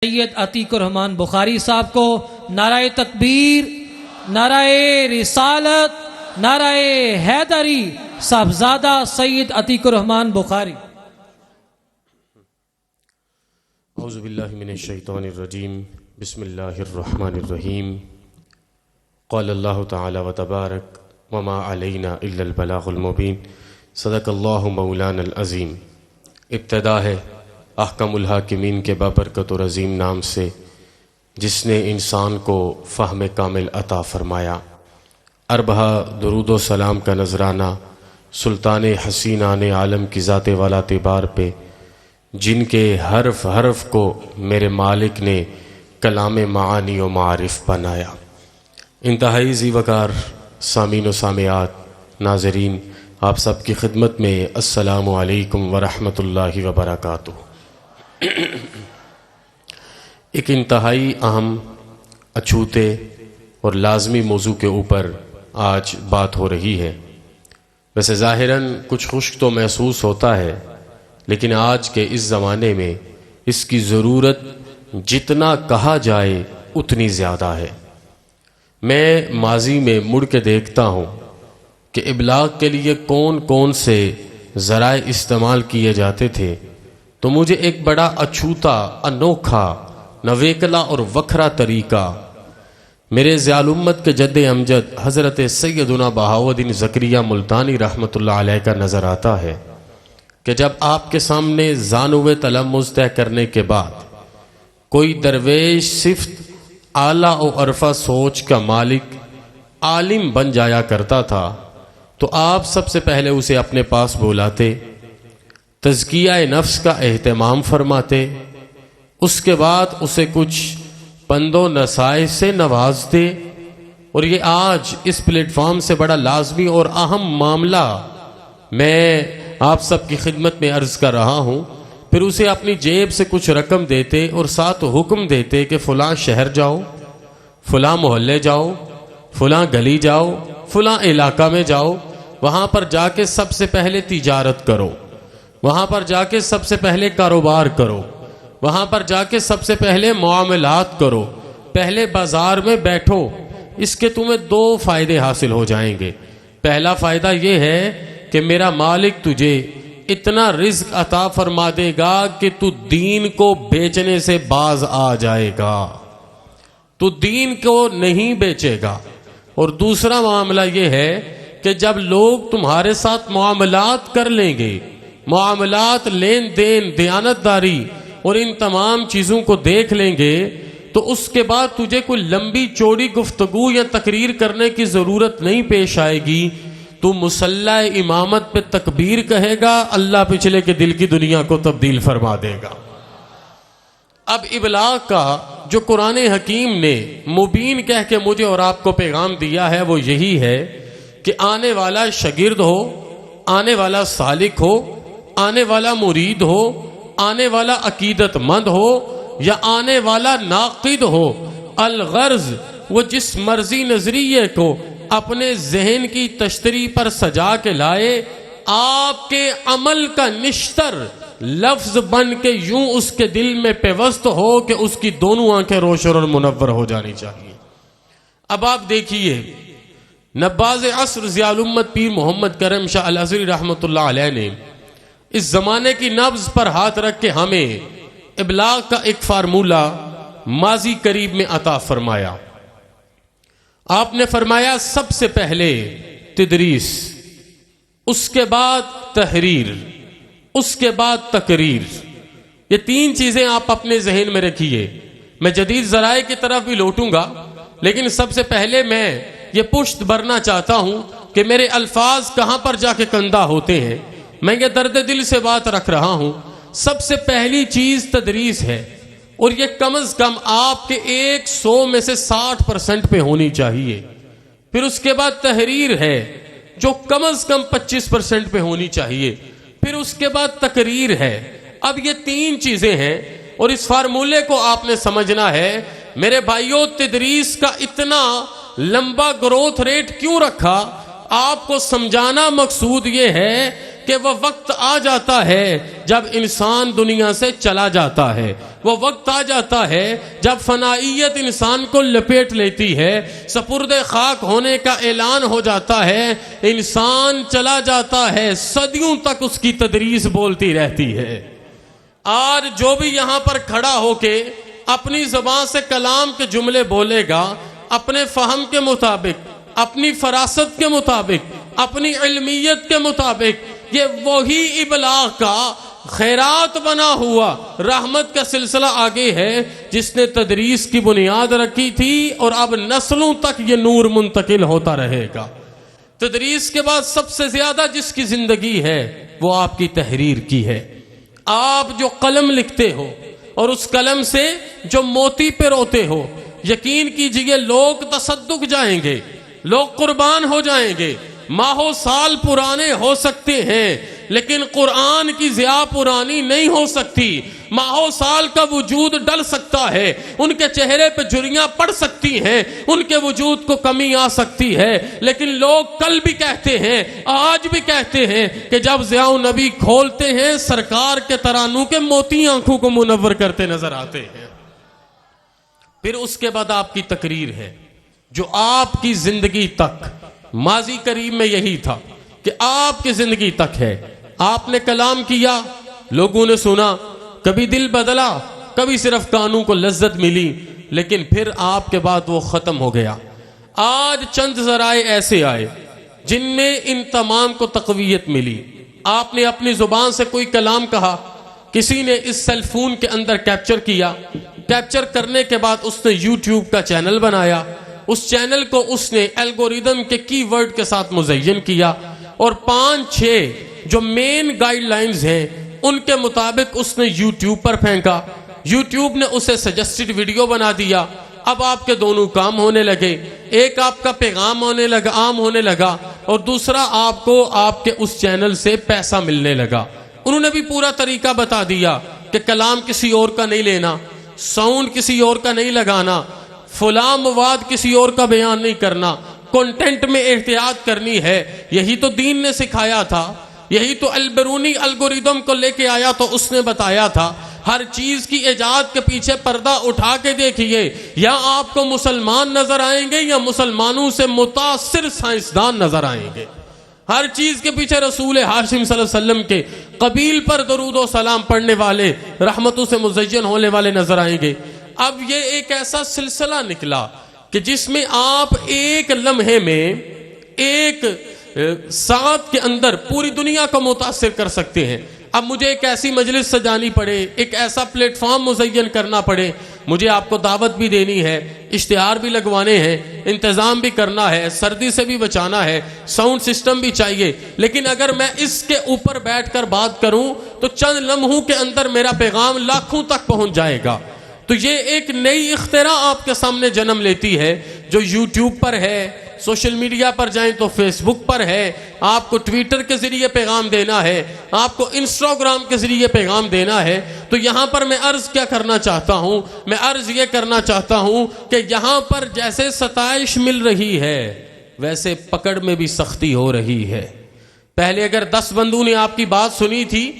سید عتیق الرحمان بخاری صاحب کو نعرہ تکبیر، نعرہ رسالت، نعرہ حیدری صاحبزادہ سید عتیق الرحمان بخاری۔ اعوذ باللہ من الشیطان الرجیم، بسم اللہ الرحمن الرحیم۔ قال اللہ تعالی و تبارک وما علینا الا البلاغ المبین، صدق اللہ مولانا العظیم۔ ابتدا ہے احکم الحاکمین کے بابرکت اور عظیم نام سے، جس نے انسان کو فہم کامل عطا فرمایا۔ اربہ درود و سلام کا نذرانہ سلطان حسینان عالم کی ذات والا تبار پہ، جن کے حرف حرف کو میرے مالک نے کلام معانی و معارف بنایا۔ انتہائی ذی وقار سامعین و سامعات، ناظرین، آپ سب کی خدمت میں السلام علیکم ورحمۃ اللہ وبرکاتہ۔ ایک انتہائی اہم، اچھوتے اور لازمی موضوع کے اوپر آج بات ہو رہی ہے۔ ویسے ظاہراً کچھ خشک تو محسوس ہوتا ہے، لیکن آج کے اس زمانے میں اس کی ضرورت جتنا کہا جائے اتنی زیادہ ہے۔ میں ماضی میں مڑ کے دیکھتا ہوں کہ ابلاغ کے لیے کون کون سے ذرائع استعمال کیے جاتے تھے، تو مجھے ایک بڑا اچھوتا، انوکھا، نویکلا اور وکھرا طریقہ میرے ذیال امت کے جد امجد حضرت سیدنا بہاؤالدین زکریہ ملتانی رحمۃ اللہ علیہ کا نظر آتا ہے کہ جب آپ کے سامنے زانو تلمذ طے کرنے کے بعد کوئی درویش صفت اعلیٰ و عرفہ سوچ کا مالک عالم بن جایا کرتا تھا، تو آپ سب سے پہلے اسے اپنے پاس بلاتے، تزکیہ نفس کا اہتمام فرماتے، اس کے بعد اسے کچھ پند و نصائح سے نوازتے، اور یہ آج اس پلیٹ فارم سے بڑا لازمی اور اہم معاملہ میں آپ سب کی خدمت میں عرض کر رہا ہوں۔ پھر اسے اپنی جیب سے کچھ رقم دیتے اور ساتھ حکم دیتے کہ فلاں شہر جاؤ، فلاں محلے جاؤ، فلاں گلی جاؤ، فلاں علاقہ میں جاؤ، وہاں پر جا کے سب سے پہلے تجارت کرو، وہاں پر جا کے سب سے پہلے کاروبار کرو، وہاں پر جا کے سب سے پہلے معاملات کرو، پہلے بازار میں بیٹھو۔ اس کے تمہیں دو فائدے حاصل ہو جائیں گے۔ پہلا فائدہ یہ ہے کہ میرا مالک تجھے اتنا رزق عطا فرما دے گا کہ تو دین کو بیچنے سے باز آ جائے گا، تو دین کو نہیں بیچے گا۔ اور دوسرا معاملہ یہ ہے کہ جب لوگ تمہارے ساتھ معاملات کر لیں گے، معاملات، لین دین، دیانتداری اور ان تمام چیزوں کو دیکھ لیں گے، تو اس کے بعد تجھے کوئی لمبی چوڑی گفتگو یا تقریر کرنے کی ضرورت نہیں پیش آئے گی۔ تو مصلی امامت پہ تکبیر کہے گا، اللہ پچھلے کے دل کی دنیا کو تبدیل فرما دے گا۔ اب ابلاغ کا جو قرآن حکیم نے مبین کہہ کے مجھے اور آپ کو پیغام دیا ہے، وہ یہی ہے کہ آنے والا شاگرد ہو، آنے والا سالک ہو، آنے والا مرید ہو، آنے والا عقیدت مند ہو یا آنے والا ناقد ہو، الغرض وہ جس مرضی نظریے کو اپنے ذہن کی تشتری پر سجا کے لائے، آپ کے عمل کا نشتر لفظ بن کے یوں اس کے دل میں پیوست ہو کہ اس کی دونوں آنکھیں روشن اور منور ہو جانی چاہیے۔ اب آپ دیکھیے، نباز عصر ضیاء الامت پیر محمد کرم شاہ الازہری رحمۃ اللہ علیہ نے اس زمانے کی نبض پر ہاتھ رکھ کے ہمیں ابلاغ کا ایک فارمولہ ماضی قریب میں عطا فرمایا۔ آپ نے فرمایا سب سے پہلے تدریس، اس کے بعد تحریر، اس کے بعد تقریر۔ یہ تین چیزیں آپ اپنے ذہن میں رکھیے۔ میں جدید ذرائع کی طرف بھی لوٹوں گا، لیکن سب سے پہلے میں یہ پشت بھرنا چاہتا ہوں کہ میرے الفاظ کہاں پر جا کے کندہ ہوتے ہیں۔ میں یہ درد دل سے بات رکھ رہا ہوں۔ سب سے پہلی چیز تدریس ہے، اور یہ کم از کم آپ کے 100 میں سے 60% پہ ہونی چاہیے۔ پھر اس کے بعد تحریر ہے، جو کم از کم 25% پہ ہونی چاہیے۔ پھر اس کے بعد تقریر ہے۔ اب یہ تین چیزیں ہیں، اور اس فارمولے کو آپ نے سمجھنا ہے۔ میرے بھائیوں، تدریس کا اتنا لمبا گروتھ ریٹ کیوں رکھا؟ آپ کو سمجھانا مقصود یہ ہے کہ کہ وہ وقت آ جاتا ہے جب انسان دنیا سے چلا جاتا ہے، وہ وقت آ جاتا ہے جب فنائیت انسان کو لپیٹ لیتی ہے، سپرد خاک ہونے کا اعلان ہو جاتا ہے، انسان چلا جاتا ہے، صدیوں تک اس کی تدریس بولتی رہتی ہے۔ آج جو بھی یہاں پر کھڑا ہو کے اپنی زبان سے کلام کے جملے بولے گا، اپنے فہم کے مطابق، اپنی فراست کے مطابق، اپنی علمیت کے مطابق، یہ وہی ابلاغ کا خیرات بنا ہوا رحمت کا سلسلہ آگے ہے جس نے تدریس کی بنیاد رکھی تھی، اور اب نسلوں تک یہ نور منتقل ہوتا رہے گا۔ تدریس کے بعد سب سے زیادہ جس کی زندگی ہے وہ آپ کی تحریر کی ہے۔ آپ جو قلم لکھتے ہو اور اس قلم سے جو موتی پہ روتے ہو، یقین کیجئے لوگ تصدق جائیں گے، لوگ قربان ہو جائیں گے، ماہو سال پرانے ہو سکتے ہیں لیکن قرآن کی ضیاء پرانی نہیں ہو سکتی۔ ماہو سال کا وجود ڈل سکتا ہے، ان کے چہرے پہ جھریاں پڑ سکتی ہیں، ان کے وجود کو کمی آ سکتی ہے، لیکن لوگ کل بھی کہتے ہیں، آج بھی کہتے ہیں کہ جب ضیاء النبی کھولتے ہیں سرکار کے ترانوں کے موتی آنکھوں کو منور کرتے نظر آتے ہیں۔ پھر اس کے بعد آپ کی تقریر ہے جو آپ کی زندگی تک، ماضی قریب میں یہی تھا کہ آپ کی زندگی تک ہے، آپ نے کلام کیا، لوگوں نے سنا، کبھی دل بدلا، کبھی صرف کانوں کو لذت ملی، لیکن پھر آپ کے بعد وہ ختم ہو گیا۔ آج چند ذرائع ایسے آئے جن میں ان تمام کو تقویت ملی۔ آپ نے اپنی زبان سے کوئی کلام کہا، کسی نے اس سیل فون کے اندر کیپچر کیا، کیپچر کرنے کے بعد اس نے یوٹیوب کا چینل بنایا، اس چینل کو اس نے الگوریدم کے کی ورڈ کے ساتھ مزین کیا، اور 5-6 جو مین گائیڈ لائنز ہیں ان کے مطابق اس نے یوٹیوب پر پھینکا، یوٹیوب نے اسے سجسٹڈ ویڈیو بنا دیا۔ اب آپ کے دونوں کام ہونے لگے، ایک آپ کا پیغام عام ہونے لگا، اور دوسرا آپ کو آپ کے اس چینل سے پیسہ ملنے لگا۔ انہوں نے بھی پورا طریقہ بتا دیا کہ کلام کسی اور کا نہیں لینا، ساؤنڈ کسی اور کا نہیں لگانا، فلاں مواد کسی اور کا بیان نہیں کرنا، کنٹینٹ میں احتیاط کرنی ہے۔ یہی تو دین نے سکھایا تھا، یہی تو البرونی الگوریدم کو لے کے آیا تو اس نے بتایا تھا۔ ہر چیز کی ایجاد کے پیچھے پردہ اٹھا کے دیکھیے، یا آپ کو مسلمان نظر آئیں گے یا مسلمانوں سے متاثر سائنسدان نظر آئیں گے۔ ہر چیز کے پیچھے رسول ہاشم صلی اللہ علیہ وسلم کے قبیل پر درود و سلام پڑھنے والے، رحمتوں سے مزین ہونے والے نظر آئیں گے۔ اب یہ ایک ایسا سلسلہ نکلا کہ جس میں آپ ایک لمحے میں، ایک ساتھ کے اندر پوری دنیا کو متاثر کر سکتے ہیں۔ اب مجھے ایک ایسی مجلس سجانی پڑے، ایک ایسا پلیٹ فارم مزین کرنا پڑے، مجھے آپ کو دعوت بھی دینی ہے، اشتہار بھی لگوانے ہیں، انتظام بھی کرنا ہے، سردی سے بھی بچانا ہے، ساؤنڈ سسٹم بھی چاہیے، لیکن اگر میں اس کے اوپر بیٹھ کر بات کروں تو چند لمحوں کے اندر میرا پیغام لاکھوں تک پہنچ جائے گا۔ تو یہ ایک نئی اختراع آپ کے سامنے جنم لیتی ہے جو یوٹیوب پر ہے، سوشل میڈیا پر جائیں تو فیس بک پر ہے، آپ کو ٹویٹر کے ذریعے پیغام دینا ہے، آپ کو انسٹاگرام کے ذریعے پیغام دینا ہے۔ تو یہاں پر میں عرض کیا کرنا چاہتا ہوں؟ میں عرض یہ کرنا چاہتا ہوں کہ یہاں پر جیسے ستائش مل رہی ہے ویسے پکڑ میں بھی سختی ہو رہی ہے۔ پہلے اگر 10 بندوں نے آپ کی بات سنی تھی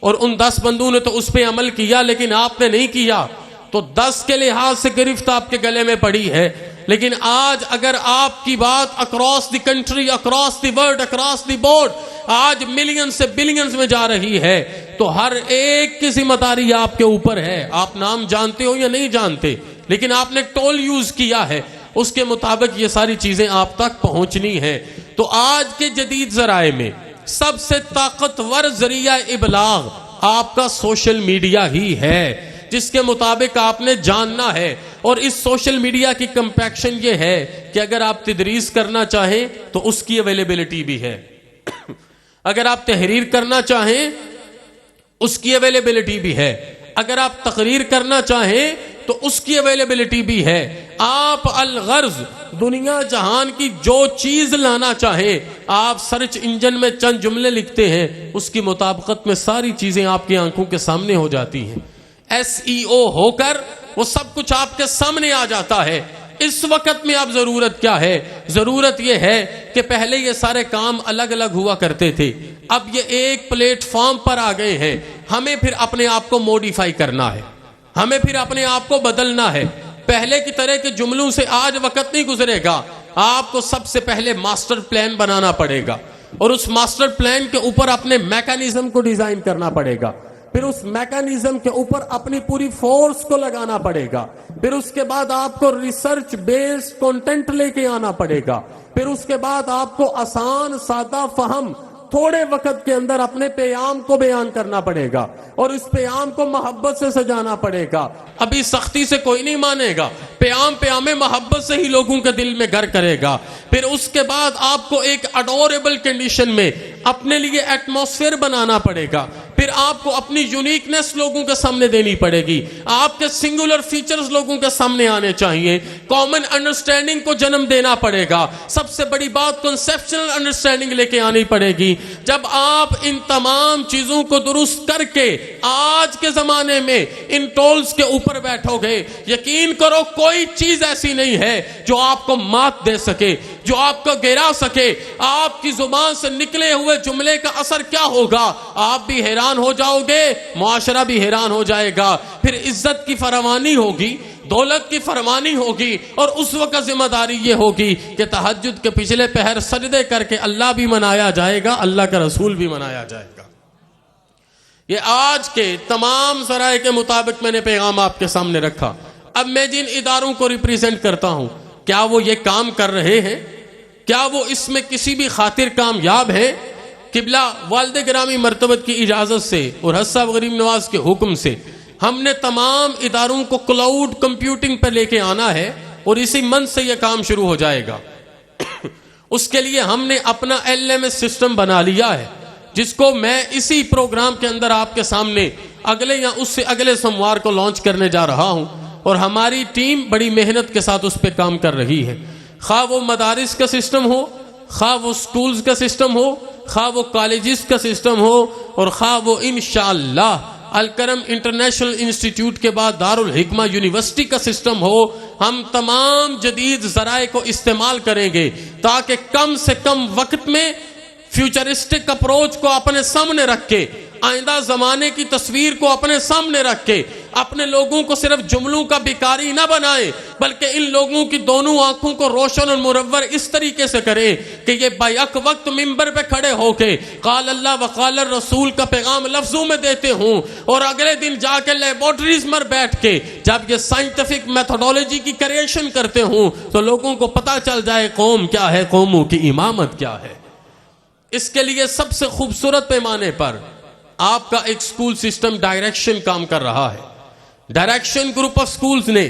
اور ان 10 بندوں نے تو اس پہ عمل کیا لیکن آپ نے نہیں کیا، تو 10 کے لحاظ سے گرفت آپ کے گلے میں پڑی ہے۔ لیکن آج اگر آپ کی بات across the country, across the world, across the board آج ملین سے بلینز میں جا رہی ہے، تو ہر ایک کی ذمہ داری آپ کے اوپر ہے۔ آپ نام جانتے ہو یا نہیں جانتے، لیکن آپ نے ٹول یوز کیا ہے، اس کے مطابق یہ ساری چیزیں آپ تک پہنچنی ہیں۔ تو آج کے جدید ذرائع میں سب سے طاقتور ذریعہ ابلاغ آپ کا سوشل میڈیا ہی ہے، جس کے مطابق آپ نے جاننا ہے۔ اور اس سوشل میڈیا کی کمپیکشن یہ ہے کہ اگر آپ تدریس کرنا چاہیں تو اس کی اویلیبلٹی بھی ہے، اگر آپ تحریر کرنا چاہیں اس کی اویلیبلٹی بھی ہے، اگر آپ تقریر کرنا چاہیں تو اس کی اویلیبلٹی بھی ہے۔ آپ الغرض دنیا جہان کی جو چیز لانا چاہیں، آپ سرچ انجن میں چند جملے لکھتے ہیں، اس کی مطابقت میں ساری چیزیں آپ کی آنکھوں کے سامنے ہو جاتی ہیں۔ SEO ہو کر وہ سب کچھ آپ کے سامنے آ جاتا ہے۔ اس وقت میں اب ضرورت کیا ہے؟ ضرورت یہ ہے کہ پہلے یہ سارے کام الگ الگ ہوا کرتے تھے، اب یہ ایک پلیٹ فارم پر آ گئے ہیں، ہمیں پھر اپنے آپ کو موڈیفائی کرنا ہے، ہمیں پھر اپنے آپ کو بدلنا ہے۔ پہلے کی طرح کے جملوں سے آج وقت نہیں گزرے گا، آپ کو سب سے پہلے ماسٹر پلان بنانا پڑے گا، اور اس ماسٹر پلان کے اوپر اپنے میکانزم کو ڈیزائن کرنا پڑے گا، پھر اس میکانزم کے اوپر اپنی پوری فورس کو لگانا پڑے گا، پھر اس کے بعد آپ کو ریسرچ بیسڈ کنٹینٹ لے کے آنا پڑے گا، پھر اس کے بعد آپ کو آسان سادہ فہم تھوڑے وقت کے اندر اپنے پیام کو بیان کرنا پڑے گا، اور اس پیام کو محبت سے سجانا پڑے گا۔ ابھی سختی سے کوئی نہیں مانے گا، پیام محبت سے ہی لوگوں کے دل میں گھر کرے گا۔ پھر اس کے بعد آپ کو ایک اڈوریبل کنڈیشن میں اپنے لیے ایٹماسفیئر بنانا پڑے گا، پھر آپ کو اپنی یونیکنیس لوگوں کے سامنے دینی پڑے گی، آپ کے سنگولر فیچرز لوگوں کے سامنے آنے چاہیے، کامن انڈرسٹینڈنگ کو جنم دینا پڑے گا، سب سے بڑی بات کنسیپچنل انڈرسٹینڈنگ لے کے آنی پڑے گی۔ جب آپ ان تمام چیزوں کو درست کر کے آج کے زمانے میں ان ٹولز کے اوپر بیٹھو گے، یقین کرو کوئی چیز ایسی نہیں ہے جو آپ کو مات دے سکے، جو آپ کو گرا سکے۔ آپ کی زبان سے نکلے ہوئے جملے کا اثر کیا ہوگا، آپ بھی حیران ہو جاؤ گے، معاشرہ بھی حیران ہو جائے گا۔ پھر عزت کی فراوانی ہوگی، دولت کی فرمانی ہوگی، اور اس وقت ذمہ داری یہ ہوگی کہ تہجد کے پچھلے پہر سجدے کر کے اللہ بھی منایا جائے گا، اللہ کا رسول بھی منایا جائے گا۔ یہ آج کے تمام ذرائع کے مطابق میں نے پیغام آپ کے سامنے رکھا۔ اب میں جن اداروں کو ریپریزنٹ کرتا ہوں، کیا وہ یہ کام کر رہے ہیں؟ کیا وہ اس میں کسی بھی خاطر کامیاب ہیں؟ قبلہ والد گرامی مرتبت کی اجازت سے اور حج صاحب غریب نواز کے حکم سے ہم نے تمام اداروں کو کلاؤڈ کمپیوٹنگ پر لے کے آنا ہے، اور اسی منتھ سے یہ کام شروع ہو جائے گا۔ اس کے لیے ہم نے اپنا LMS سسٹم بنا لیا ہے، جس کو میں اسی پروگرام کے اندر آپ کے سامنے اگلے یا اس سے اگلے سوموار کو لانچ کرنے جا رہا ہوں، اور ہماری ٹیم بڑی محنت کے ساتھ اس پہ کام کر رہی ہے۔ خواہ وہ مدارس کا سسٹم ہو، خواہ وہ سکولز کا سسٹم ہو، خواہ وہ کالجز کا سسٹم ہو، اور خواہ وہ انشاءاللہ الکرم انٹرنیشنل انسٹیٹیوٹ کے بعد دارالحکمہ یونیورسٹی کا سسٹم ہو، ہم تمام جدید ذرائع کو استعمال کریں گے تاکہ کم سے کم وقت میں فیوچرسٹک اپروچ کو اپنے سامنے رکھ کے، آئندہ زمانے کی تصویر کو اپنے سامنے رکھ کے اپنے لوگوں کو صرف جملوں کا بیکاری نہ بنائیں، بلکہ ان لوگوں کی دونوں آنکھوں کو روشن اور منور اس طریقے سے کریں کہ یہ بیک وقت منبر پہ کھڑے ہو کے قال اللہ و قال الرسول کا پیغام لفظوں میں دیتے ہوں، اور اگلے دن جا کے لیبورٹریز میں بیٹھ کے جب یہ سائنٹیفک میتھڈولوجی کی کریشن کرتے ہوں تو لوگوں کو پتہ چل جائے قوم کیا ہے، قوموں کی امامت کیا ہے۔ اس کے لیے سب سے خوبصورت پیمانے پر آپ کا ایک سکول سسٹم ڈائریکشن کام کر رہا ہے۔ ڈائریکشن گروپ آف سکولز نے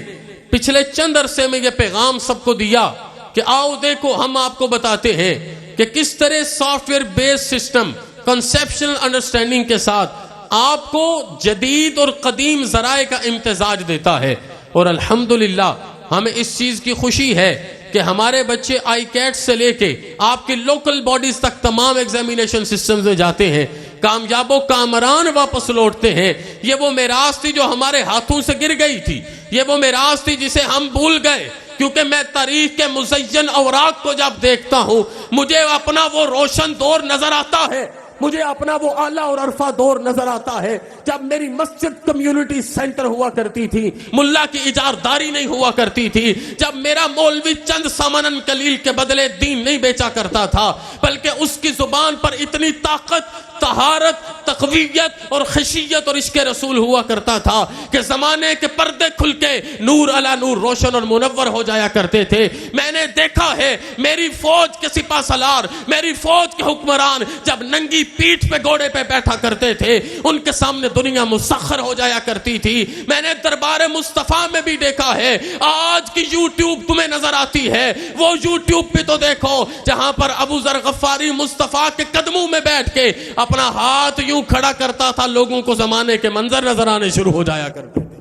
پچھلے چند عرصے میں یہ پیغام سب کو دیا کہ آؤ دیکھو ہم آپ کو بتاتے ہیں کہ کس طرح software base system conceptual understanding کے ساتھ آپ کو جدید اور قدیم ذرائع کا امتزاج دیتا ہے۔ اور الحمدللہ ہمیں اس چیز کی خوشی ہے کہ ہمارے بچے آئی کیٹ سے لے کے آپ کی لوکل باڈیز تک تمام ایگزامینیشن سسٹمز میں جاتے ہیں، کامیاب و کامران واپس لوٹتے ہیں۔ یہ وہ میراث تھی جو ہمارے ہاتھوں سے گر گئی تھی، یہ وہ میراث تھی جسے ہم بھول گئے، کیونکہ میں تاریخ کے مزین اوراق کو جب دیکھتا ہوں مجھے اپنا وہ روشن دور نظر آتا ہے، مجھے اپنا وہ اعلیٰ اور عرفہ دور نظر آتا ہے جب میری مسجد کمیونٹی سینٹر ہوا کرتی تھی، ملا کی اجارداری نہیں ہوا کرتی تھی، جب میرا مولوی چند سامنن قلیل کے بدلے دین نہیں بیچا کرتا تھا، بلکہ اس کی زبان پر اتنی طاقت، طہارت، تقویت اور خشیت اور عشق رسول ہوا کرتا تھا کہ زمانے کے پردے کھل کے نور علی نور روشن اور منور ہو جایا کرتے تھے۔ میں نے دیکھا ہے میری فوج کے سپہ سالار، میری فوج کے حکمران جب ننگی پیٹھ پہ گھوڑے پہ بیٹھا کرتے تھے ان کے سامنے دنیا مسخر ہو جایا کرتی تھی۔ میں نے دربار مصطفیٰ میں بھی دیکھا ہے، آج کی یوٹیوب تمہیں نظر آتی ہے، وہ یوٹیوب پہ تو دیکھو جہاں پر ابو ذر غفاری مصطفیٰ کے قدموں میں بیٹھ کے اپنا ہاتھ یوں کھڑا کرتا تھا، لوگوں کو زمانے کے منظر نظر آنے شروع ہو جایا کرتے تھے۔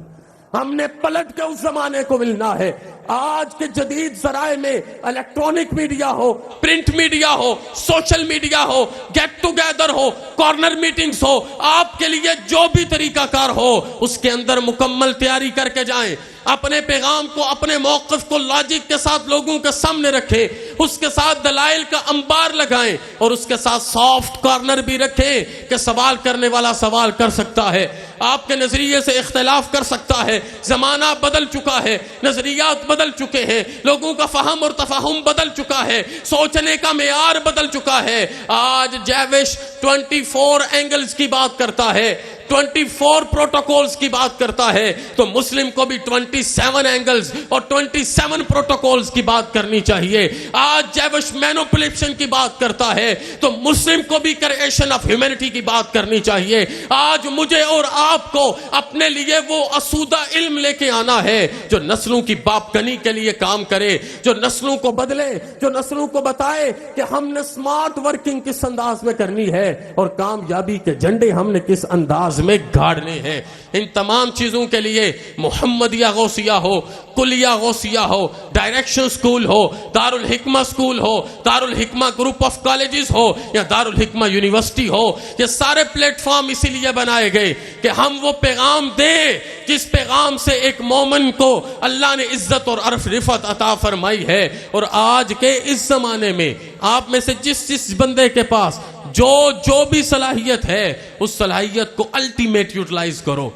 ہم نے پلٹ کے اس زمانے کو ملنا ہے۔ آج کے جدید ذرائع میں الیکٹرونک میڈیا ہو، پرنٹ میڈیا ہو، سوشل میڈیا ہو، گیٹ ٹوگیدر ہو، کارنر میٹنگز ہو، آپ کے لیے جو بھی طریقہ کار ہو اس کے اندر مکمل تیاری کر کے جائیں۔ اپنے پیغام کو، اپنے موقف کو لاجک کے ساتھ لوگوں کے سامنے رکھیں، اس کے ساتھ دلائل کا انبار لگائیں اور اس کے ساتھ سافٹ کارنر بھی رکھیں کہ سوال کرنے والا سوال کر سکتا ہے، آپ کے نظریے سے اختلاف کر سکتا ہے۔ زمانہ بدل چکا ہے، نظریات بدل چکے ہیں، لوگوں کا فہم اور تفہم بدل چکا ہے، سوچنے کا معیار بدل چکا ہے۔ آج جیوش 24 اینگلز کی بات کرتا ہے، 24 پروٹوکولز کی بات کرتا ہے، تو مسلم کو بھی 27 اینگلز اور 27 پروٹوکولز کی بات کرنی چاہیے۔ آج جیوش مینوپولیشن کی بات کرتا ہے تو مسلم کو بھی کریشن آف ہیومینٹی کی بات کرنی چاہیے۔ آج مجھے اور آپ کو اپنے لیے وہ اسودہ علم لے کے آنا ہے جو نسلوں کی باپکنی کے لیے کام کرے، جو نسلوں کو بدلے، جو نسلوں کو بتائے کہ ہم نے سمارٹ ورکنگ کس انداز میں کرنی ہے اور کامیابی کے جھنڈے ہم نے کس انداز میں گاڑنے ہیں۔ ان تمام چیزوں کے لیے محمدیہ غوثیہ ہو، کلیہ غوثیہ ہو، ڈائریکشن سکول ہو، دارالحکمہ سکول ہو، دارالحکمہ گروپ آف کالجز ہو یا دارالحکمہ یونیورسٹی ہو، یہ سارے پلیٹ فارم اسی لیے بنائے گئے کہ ہم وہ پیغام دیں جس پیغام سے ایک مومن کو اللہ نے عزت اور عرف رفعت عطا فرمائی ہے۔ اور آج کے اس زمانے میں آپ میں سے جس بندے کے پاس جو بھی صلاحیت ہے اس صلاحیت کو الٹیمیٹ یوٹیلائز کرو۔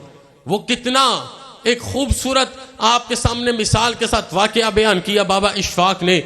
وہ کتنا ایک خوبصورت آپ کے سامنے مثال کے ساتھ واقعہ بیان کیا بابا اشفاق نے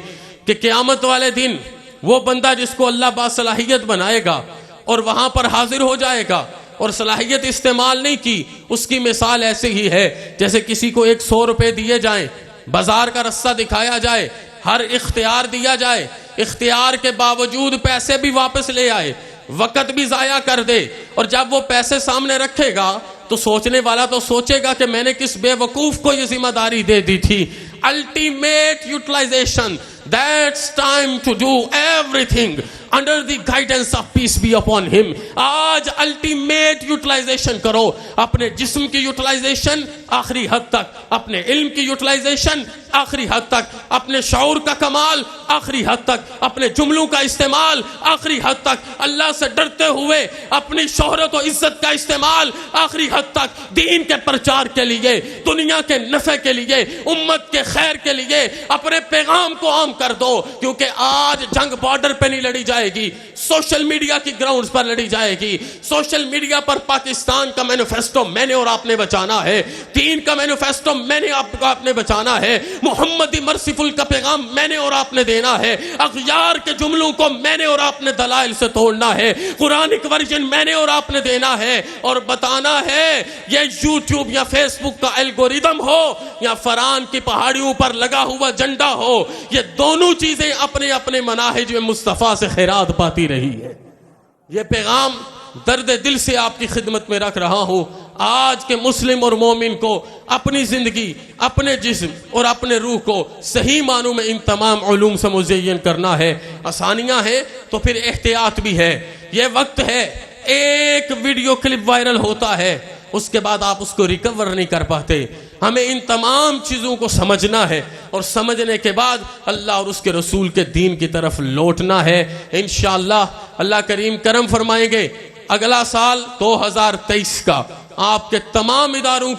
کہ قیامت والے دن وہ بندہ جس کو اللہ باصلاحیت بنائے گا اور وہاں پر حاضر ہو جائے گا اور صلاحیت استعمال نہیں کی، اس کی مثال ایسے ہی ہے جیسے کسی کو 100 روپے دیے جائیں، بازار کا رستہ دکھایا جائے، ہر اختیار دیا جائے، اختیار کے باوجود پیسے بھی واپس لے آئے، وقت بھی ضائع کر دے، اور جب وہ پیسے سامنے رکھے گا تو سوچنے والا تو سوچے گا کہ میں نے کس بے وقوف کو یہ ذمہ داری دے دی تھی۔ Ultimate utilization, that's time to do everything under the guidance of peace be upon him۔ آج الٹیمیٹ یوٹیلائزیشن کرو، اپنے جسم کی یوٹیلائزیشن آخری حد تک، اپنے علم کی یوٹیلائزیشن آخری حد تک، اپنے شعور کا کمال آخری حد تک، اپنے جملوں کا استعمال آخری حد تک، اللہ سے ڈرتے ہوئے اپنی شہرت و عزت کا استعمال آخری حد تک، دین کے پرچار کے لیے، دنیا کے نفع کے لیے، امت کے خیر کے لیے اپنے پیغام کو عام کر دو، کیونکہ آج جنگ بارڈر پہ نہیں لڑی جائے گی، سوشل میڈیا کی گراؤنڈز پر لڑی جائے گی۔ سوشل میڈیا پر پاکستان کا مینیفیسٹو میں نے اور آپ نے بچانا ہے، دین کا مینیفیسٹو میں نے آپ نے بچانا ہے، محمدی مرسیفل کا پیغام میں نے اور آپ نے دینا ہے، اغیار کے جملوں کو میں نے اور آپ نے دلائل سے توڑنا ہے، قرآنک ورژن میں نے اور آپ نے دینا ہے اور بتانا ہے۔ یہ یوٹیوب یا فیس بک کا الگوریدم ہو یا فران کی پہاڑیوں پر لگا ہوا جھنڈا ہو، یہ دونوں چیزیں اپنے اپنے مناہج میں مصطفیٰ سے خیرات پاتی رہی ہے۔ یہ پیغام درد دل سے آپ کی خدمت میں رکھ رہا ہوں۔ آج کے مسلم اور مومن کو اپنی زندگی، اپنے جسم اور اپنے روح کو صحیح معنوں میں ان تمام علوم سے مزین کرنا ہے۔ آسانیاں ہیں تو پھر احتیاط بھی ہے۔ یہ وقت ہے، ایک ویڈیو کلپ وائرل ہوتا ہے، اس کے بعد آپ اس کو ریکور نہیں کر پاتے۔ ہمیں ان تمام چیزوں کو سمجھنا ہے اور سمجھنے کے بعد اللہ اور اس کے رسول کے دین کی طرف لوٹنا ہے۔ انشاءاللہ اللہ کریم کرم فرمائیں گے، اگلا سال 2023 کا آپ کے تمام اداروں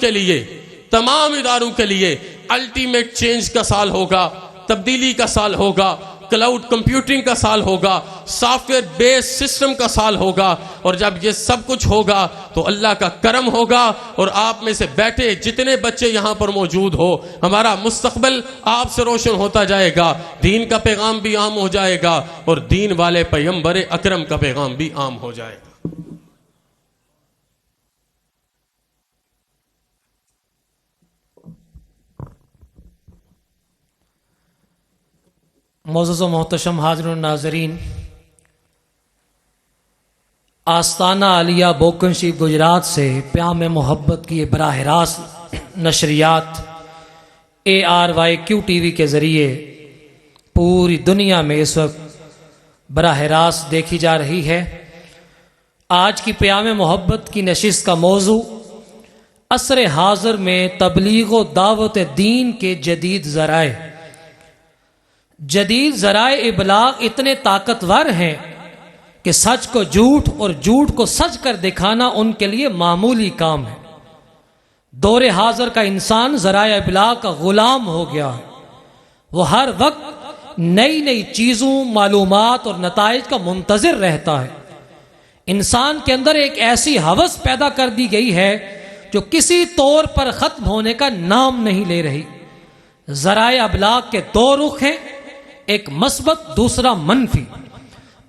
کے لیے الٹیمیٹ چینج کا سال ہوگا، تبدیلی کا سال ہوگا، کلاؤڈ کمپیوٹنگ کا سال ہوگا، سافٹ ویئر بیس سسٹم کا سال ہوگا، اور جب یہ سب کچھ ہوگا تو اللہ کا کرم ہوگا اور آپ میں سے بیٹھے جتنے بچے یہاں پر موجود ہو، ہمارا مستقبل آپ سے روشن ہوتا جائے گا، دین کا پیغام بھی عام ہو جائے گا اور دین والے پیغمبر اکرم کا پیغام بھی عام ہو جائے گا۔ معزز و محتشم حاضرین ناظرین، آستانہ عالیہ بوکن شریف گجرات سے پیام محبت کی براہ راست نشریات ARYQ TV کے ذریعے پوری دنیا میں اس وقت براہ راست دیکھی جا رہی ہے۔ آج کی پیام محبت کی نشست کا موضوع عصر حاضر میں تبلیغ و دعوت دین کے جدید ذرائع۔ جدید ذرائع ابلاغ اتنے طاقتور ہیں کہ سچ کو جھوٹ اور جھوٹ کو سچ کر دکھانا ان کے لیے معمولی کام ہے۔ دور حاضر کا انسان ذرائع ابلاغ کا غلام ہو گیا ہے۔ وہ ہر وقت نئی نئی چیزوں، معلومات اور نتائج کا منتظر رہتا ہے۔ انسان کے اندر ایک ایسی ہوس پیدا کر دی گئی ہے جو کسی طور پر ختم ہونے کا نام نہیں لے رہی۔ ذرائع ابلاغ کے دو رخ ہیں، ایک مثبت، دوسرا منفی۔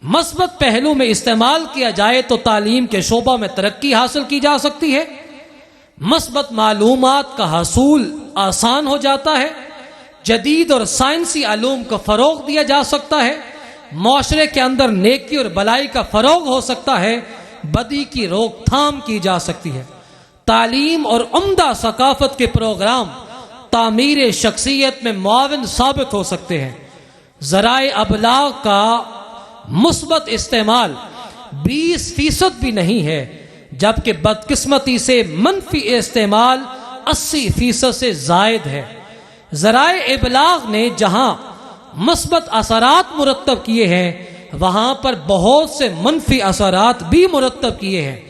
مثبت پہلو میں استعمال کیا جائے تو تعلیم کے شعبہ میں ترقی حاصل کی جا سکتی ہے، مثبت معلومات کا حصول آسان ہو جاتا ہے، جدید اور سائنسی علوم کو فروغ دیا جا سکتا ہے، معاشرے کے اندر نیکی اور بلائی کا فروغ ہو سکتا ہے، بدی کی روک تھام کی جا سکتی ہے۔ تعلیم اور عمدہ ثقافت کے پروگرام تعمیر شخصیت میں معاون ثابت ہو سکتے ہیں۔ ذرائع ابلاغ کا مثبت استعمال 20% بھی نہیں ہے، جبکہ بدقسمتی سے منفی استعمال 80% سے زائد ہے۔ ذرائع ابلاغ نے جہاں مثبت اثرات مرتب کیے ہیں، وہاں پر بہت سے منفی اثرات بھی مرتب کیے ہیں۔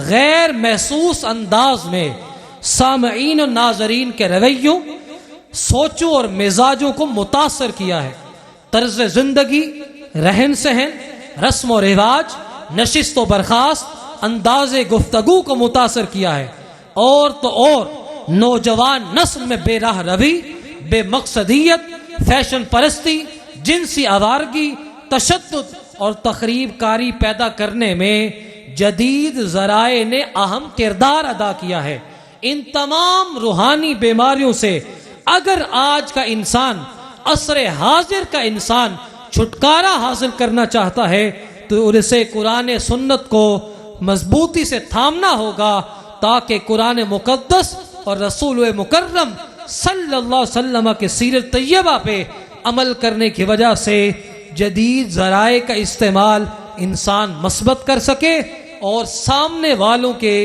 غیر محسوس انداز میں سامعین و ناظرین کے رویوں، سوچوں اور مزاجوں کو متاثر کیا ہے۔ طرز زندگی، رہن سہن، رسم و رواج، نشست و برخاست، انداز گفتگو کو متاثر کیا ہے۔ اور تو اور نوجوان نسل میں بے راہ روی، بے مقصدیت، فیشن پرستی، جنسی آوارگی، تشدد اور تخریب کاری پیدا کرنے میں جدید ذرائع نے اہم کردار ادا کیا ہے۔ ان تمام روحانی بیماریوں سے اگر آج کا انسان، عصر حاضر کا انسان چھٹکارا حاصل کرنا چاہتا ہے تو اسے قرآن سنت کو مضبوطی سے تھامنا ہوگا، تاکہ قرآن مقدس اور رسول مکرم صلی اللہ علیہ وسلم کے سیرت طیبہ پہ عمل کرنے کی وجہ سے جدید ذرائع کا استعمال انسان مثبت کر سکے اور سامنے والوں کے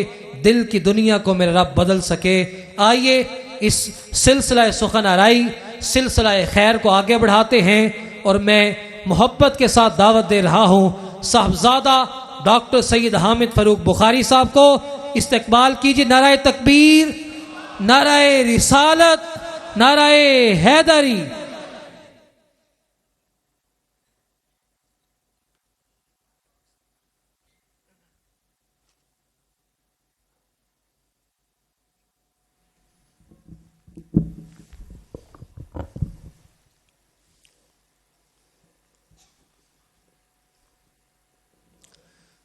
دل کی دنیا کو میرا رب بدل سکے۔ آئیے اس سلسلہ سخن آرائی، سلسلہ خیر کو آگے بڑھاتے ہیں، اور میں محبت کے ساتھ دعوت دے رہا ہوں صاحبزادہ ڈاکٹر سید حامد فاروق بخاری صاحب کو۔ استقبال کیجیے، نعرہ تکبیر، نعرہ رسالت، نعرہ حیدری۔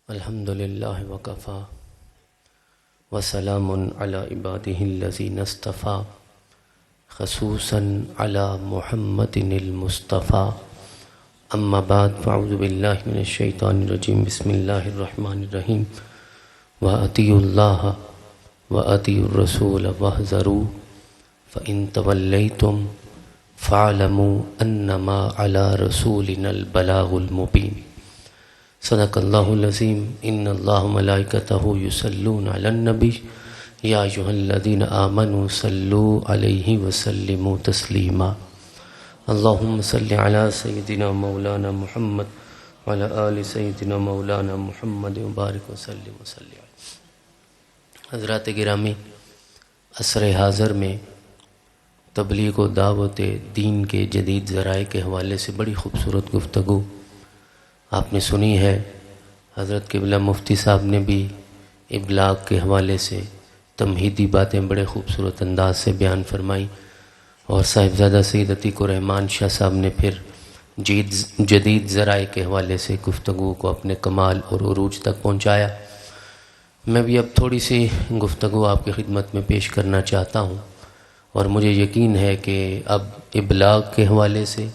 الحمدللہ وکفا وسلام علی عبادہ الذین اصطفیٰ خصوصاً علی محمد المصطفیٰ اما بعد فاعوذ باللہ من الشیطان الرجیم بسم اللہ الرحمن الرحیم وَأَطِیعُوا اللَّهَ وَأَطِیعُوا الرَّسُولَ وَاحْذَرُوا فَإِن تَوَلَّیْتُمْ فَاعْلَمُوا أَنَّمَا عَلَى رَسُولِنَا الْبَلَاغُ الْمُبِینُ۔ صدق اللہ العظیم۔ ان اللہ ملائکتہ یصلون علی النبی یا ایھا الذین آمنوا صلوا علیہ وسلموا تسلیما۔ اللہم صلی علی سیدنا مولانا محمد وعلی آل سیدنا مولانا محمد وبارک وسلم وسلم۔ حضرات گرامی، عصر حاضر میں تبلیغ و دعوت دین کے جدید ذرائع کے حوالے سے بڑی خوبصورت گفتگو آپ نے سنی ہے۔ حضرت قبلہ مفتی صاحب نے بھی ابلاغ کے حوالے سے تمہیدی باتیں بڑے خوبصورت انداز سے بیان فرمائیں، اور صاحبزادہ سید عتیق الرحمن شاہ صاحب نے پھر جدید ذرائع کے حوالے سے گفتگو کو اپنے کمال اور عروج تک پہنچایا۔ میں بھی اب تھوڑی سی گفتگو آپ کی خدمت میں پیش کرنا چاہتا ہوں، اور مجھے یقین ہے کہ اب ابلاغ کے حوالے سے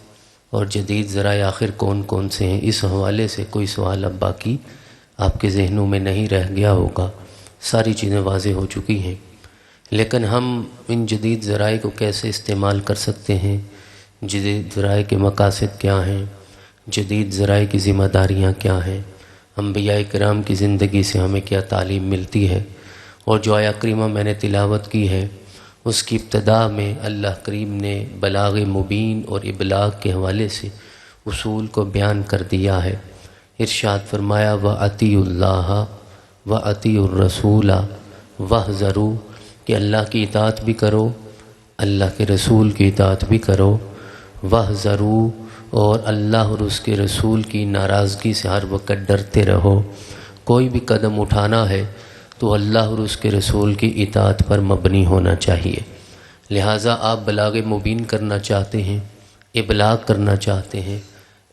اور جدید ذرائع آخر کون کون سے ہیں، اس حوالے سے کوئی سوال اب باقی آپ کے ذہنوں میں نہیں رہ گیا ہوگا، ساری چیزیں واضح ہو چکی ہیں۔ لیکن ہم ان جدید ذرائع کو کیسے استعمال کر سکتے ہیں، جدید ذرائع کے مقاصد کیا ہیں، جدید ذرائع کی ذمہ داریاں کیا ہیں، انبیاء کرام کی زندگی سے ہمیں کیا تعلیم ملتی ہے، اور جو آیہ کریمہ میں نے تلاوت کی ہے اس کی ابتدا میں اللہ کریم نے بلاغ مبین اور ابلاغ کے حوالے سے اصول کو بیان کر دیا ہے۔ ارشاد فرمایا وَأَطِیعُوا اللَّهَ وَأَطِیعُوا الرَّسُولَ وَاحْذَرُوا، کہ اللہ کی اطاعت بھی کرو، اللہ کے رسول کی اطاعت بھی کرو، وَاحْذَرُوا، اور اللہ اور اس کے رسول کی ناراضگی سے ہر وقت ڈرتے رہو۔ کوئی بھی قدم اٹھانا ہے تو اللہ اور اس کے رسول کی اطاعت پر مبنی ہونا چاہیے۔ لہٰذا آپ بلاغ مبین کرنا چاہتے ہیں، ابلاغ کرنا چاہتے ہیں،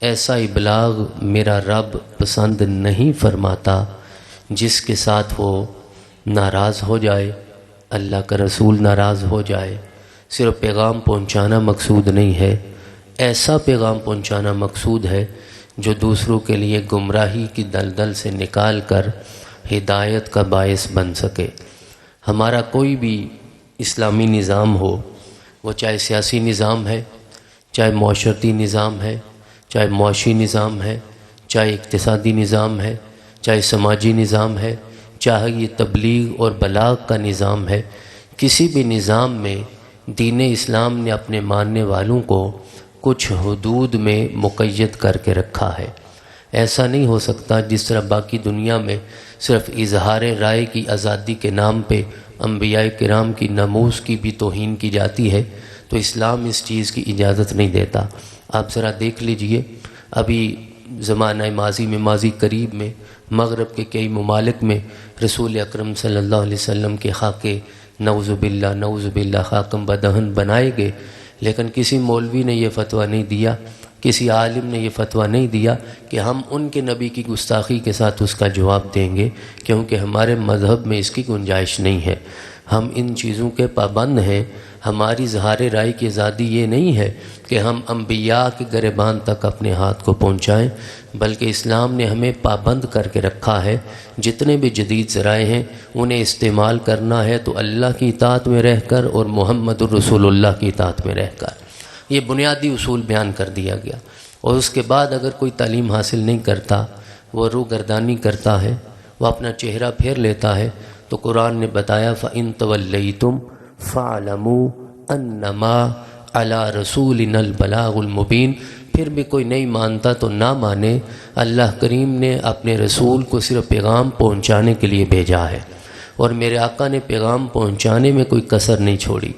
ایسا ابلاغ میرا رب پسند نہیں فرماتا جس کے ساتھ وہ ناراض ہو جائے، اللہ کا رسول ناراض ہو جائے۔ صرف پیغام پہنچانا مقصود نہیں ہے، ایسا پیغام پہنچانا مقصود ہے جو دوسروں کے لیے گمراہی کی دلدل سے نکال کر ہدایت کا باعث بن سکے۔ ہمارا کوئی بھی اسلامی نظام ہو، وہ چاہے سیاسی نظام ہے، چاہے معاشرتی نظام ہے، چاہے معاشی نظام ہے، چاہے اقتصادی نظام ہے، چاہے سماجی نظام ہے، چاہے یہ تبلیغ اور بلاغ کا نظام ہے، کسی بھی نظام میں دین اسلام نے اپنے ماننے والوں کو کچھ حدود میں مقید کر کے رکھا ہے۔ ایسا نہیں ہو سکتا جس طرح باقی دنیا میں صرف اظہار رائے کی آزادی کے نام پہ انبیاء کرام کی ناموس کی بھی توہین کی جاتی ہے، تو اسلام اس چیز کی اجازت نہیں دیتا۔ آپ ذرا دیکھ لیجئے، ابھی زمانہ ماضی میں، ماضی قریب میں مغرب کے کئی ممالک میں رسول اکرم صلی اللہ علیہ وسلم کے خاکے نعوذ باللہ خاکم بدہن بنائے گئے، لیکن کسی مولوی نے یہ فتویٰ نہیں دیا، کسی عالم نے یہ فتویٰ نہیں دیا کہ ہم ان کے نبی کی گستاخی کے ساتھ اس کا جواب دیں گے، کیونکہ ہمارے مذہب میں اس کی گنجائش نہیں ہے۔ ہم ان چیزوں کے پابند ہیں۔ ہماری اظہار رائے کی آزادی یہ نہیں ہے کہ ہم انبیاء کے گریبان تک اپنے ہاتھ کو پہنچائیں، بلکہ اسلام نے ہمیں پابند کر کے رکھا ہے۔ جتنے بھی جدید ذرائع ہیں انہیں استعمال کرنا ہے تو اللہ کی اطاعت میں رہ کر اور محمد الرسول اللہ کی اطاعت میں رہ کر۔ یہ بنیادی اصول بیان کر دیا گیا، اور اس کے بعد اگر کوئی تعلیم حاصل نہیں کرتا، وہ روگردانی کرتا ہے، وہ اپنا چہرہ پھیر لیتا ہے، تو قرآن نے بتایا فَإِن تَوَلَّيْتُمْ فَاعْلَمُوا أَنَّمَا عَلَىٰ رَسُولِنَا الْبَلَاغُ الْمُبِينُ۔ پھر بھی کوئی نہیں مانتا تو نہ مانے، اللہ کریم نے اپنے رسول کو صرف پیغام پہنچانے کے لیے بھیجا ہے، اور میرے آقا نے پیغام پہنچانے میں کوئی کسر نہیں چھوڑی،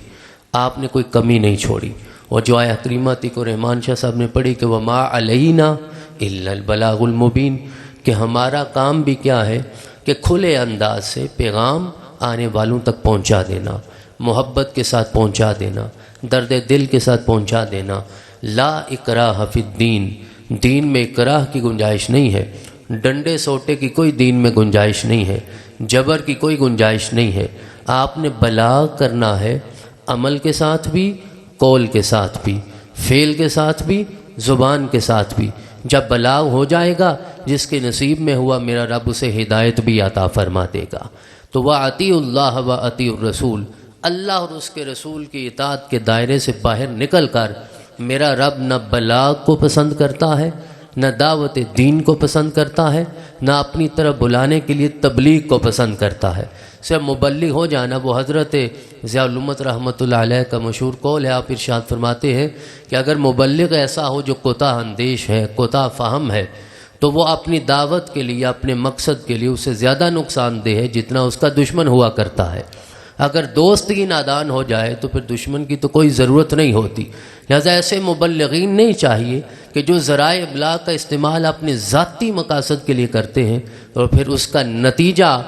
آپ نے کوئی کمی نہیں چھوڑی۔ اور جو آیہ کریمہ عتیق الرحمن شاہ صاحب نے پڑھی کہ وَمَا عَلَيْنَا إِلَّا الْبَلَاغُ الْمُبِينُ، کہ ہمارا کام بھی کیا ہے کہ کھلے انداز سے پیغام آنے والوں تک پہنچا دینا، محبت کے ساتھ پہنچا دینا، درد دل کے ساتھ پہنچا دینا۔ لا اکراہ فی الدین، دین میں اکراہ کی گنجائش نہیں ہے، ڈنڈے سوٹے کی کوئی دین میں گنجائش نہیں ہے، جبر کی کوئی گنجائش نہیں ہے۔ آپ نے بلاغ کرنا ہے، عمل کے ساتھ بھی، قول کے ساتھ بھی، فعل کے ساتھ بھی، زبان کے ساتھ بھی۔ جب بلاغ ہو جائے گا، جس کے نصیب میں ہوا میرا رب اسے ہدایت بھی عطا فرما دے گا۔ تو وَأَطِیعُوا اللَّهَ وَأَطِیعُوا الرَّسُولَ، اللہ اور اس کے رسول کی اطاعت کے دائرے سے باہر نکل کر میرا رب نہ بلاغ کو پسند کرتا ہے، نہ دعوت دین کو پسند کرتا ہے، نہ اپنی طرف بلانے کے لیے تبلیغ کو پسند کرتا ہے۔ صرف مبلغ ہو جانا، وہ حضرت ضیاء الامت رحمۃ اللہ علیہ کا مشہور قول ہے۔ آپ ارشاد فرماتے ہیں کہ اگر مبلغ ایسا ہو جو کوتاہ اندیش ہے، کوتاہ فہم ہے، تو وہ اپنی دعوت کے لیے، اپنے مقصد کے لیے اسے زیادہ نقصان دہ ہے جتنا اس کا دشمن ہوا کرتا ہے۔ اگر دوست کی نادان ہو جائے تو پھر دشمن کی تو کوئی ضرورت نہیں ہوتی۔ لہذا ایسے مبلغین نہیں چاہیے کہ جو ذرائع ابلاغ کا استعمال اپنے ذاتی مقاصد کے لیے کرتے ہیں اور پھر اس کا نتیجہ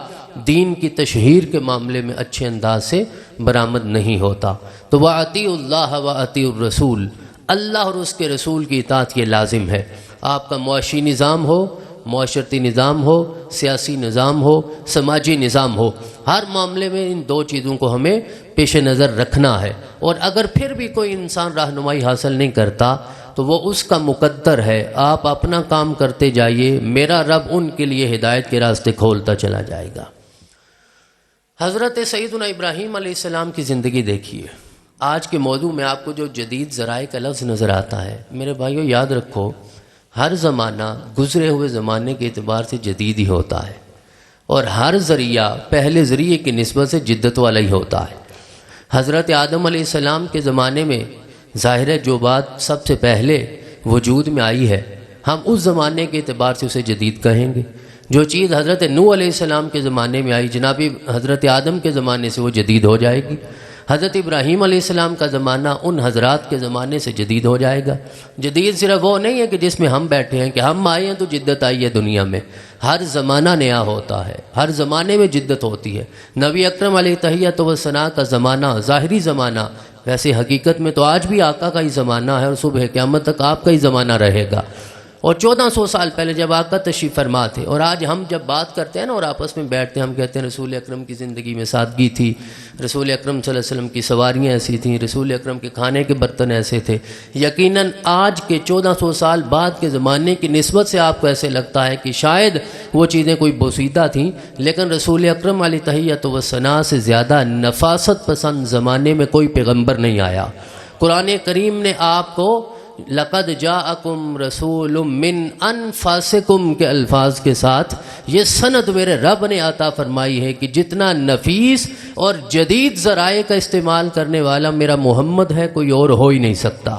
دین کی تشہیر کے معاملے میں اچھے انداز سے برآمد نہیں ہوتا۔ تو وَأَطِیعُوا اللَّهَ وَأَطِیعُوا الرَّسُولَ، اللہ اور اس کے رسول کی اطاعت یہ لازم ہے۔ آپ کا معاشی نظام ہو، معاشرتی نظام ہو، سیاسی نظام ہو، سماجی نظام ہو، ہر معاملے میں ان دو چیزوں کو ہمیں پیش نظر رکھنا ہے۔ اور اگر پھر بھی کوئی انسان رہنمائی حاصل نہیں کرتا تو وہ اس کا مقدر ہے۔ آپ اپنا کام کرتے جائیے، میرا رب ان کے لیے ہدایت کے راستے کھولتا چلا جائے گا۔ حضرت سیدنا ابراہیم علیہ السلام کی زندگی دیکھیے۔ آج کے موضوع میں آپ کو جو جدید ذرائع کا لفظ نظر آتا ہے، میرے بھائیو یاد رکھو، ہر زمانہ گزرے ہوئے زمانے کے اعتبار سے جدید ہی ہوتا ہے، اور ہر ذریعہ پہلے ذریعے کی نسبت سے جدت والا ہی ہوتا ہے۔ حضرت آدم علیہ السلام کے زمانے میں ظاہر ہے جو بات سب سے پہلے وجود میں آئی ہے، ہم اس زمانے کے اعتبار سے اسے جدید کہیں گے۔ جو چیز حضرت نوح علیہ السلام کے زمانے میں آئی جناب حضرت آدم کے زمانے سے وہ جدید ہو جائے گی، حضرت ابراہیم علیہ السلام کا زمانہ ان حضرات کے زمانے سے جدید ہو جائے گا۔ جدید صرف وہ نہیں ہے کہ جس میں ہم بیٹھے ہیں کہ ہم آئے ہیں تو جدت آئی ہے دنیا میں، ہر زمانہ نیا ہوتا ہے، ہر زمانے میں جدت ہوتی ہے۔ نبی اکرم علیہ تحیۃ و ثنا کا زمانہ ظاہری زمانہ، ویسے حقیقت میں تو آج بھی آقا کا ہی زمانہ ہے اور صبح قیامت تک آپ کا ہی زمانہ رہے گا۔ اور 1400 سال پہلے جب آقا تشریف فرما تھے، اور آج ہم جب بات کرتے ہیں نا اور آپس میں بیٹھتے ہیں، ہم کہتے ہیں رسول اکرم کی زندگی میں سادگی تھی، رسول اکرم صلی اللہ علیہ وسلم کی سواریاں ایسی تھیں، رسول اکرم کے کھانے کے برتن ایسے تھے۔ یقیناً آج کے 1400 سال بعد کے زمانے کی نسبت سے آپ کو ایسے لگتا ہے کہ شاید وہ چیزیں کوئی بوسیدہ تھیں، لیکن رسول اکرم علیہ تحیۃ و ثنا سے زیادہ نفاست پسند زمانے میں کوئی پیغمبر نہیں آیا۔ قرآن کریم نے آپ کو لقد جاءکم رسول من انفسکم کے الفاظ کے ساتھ یہ سند میرے رب نے عطا فرمائی ہے کہ جتنا نفیس اور جدید ذرائع کا استعمال کرنے والا میرا محمد ہے کوئی اور ہو ہی نہیں سکتا۔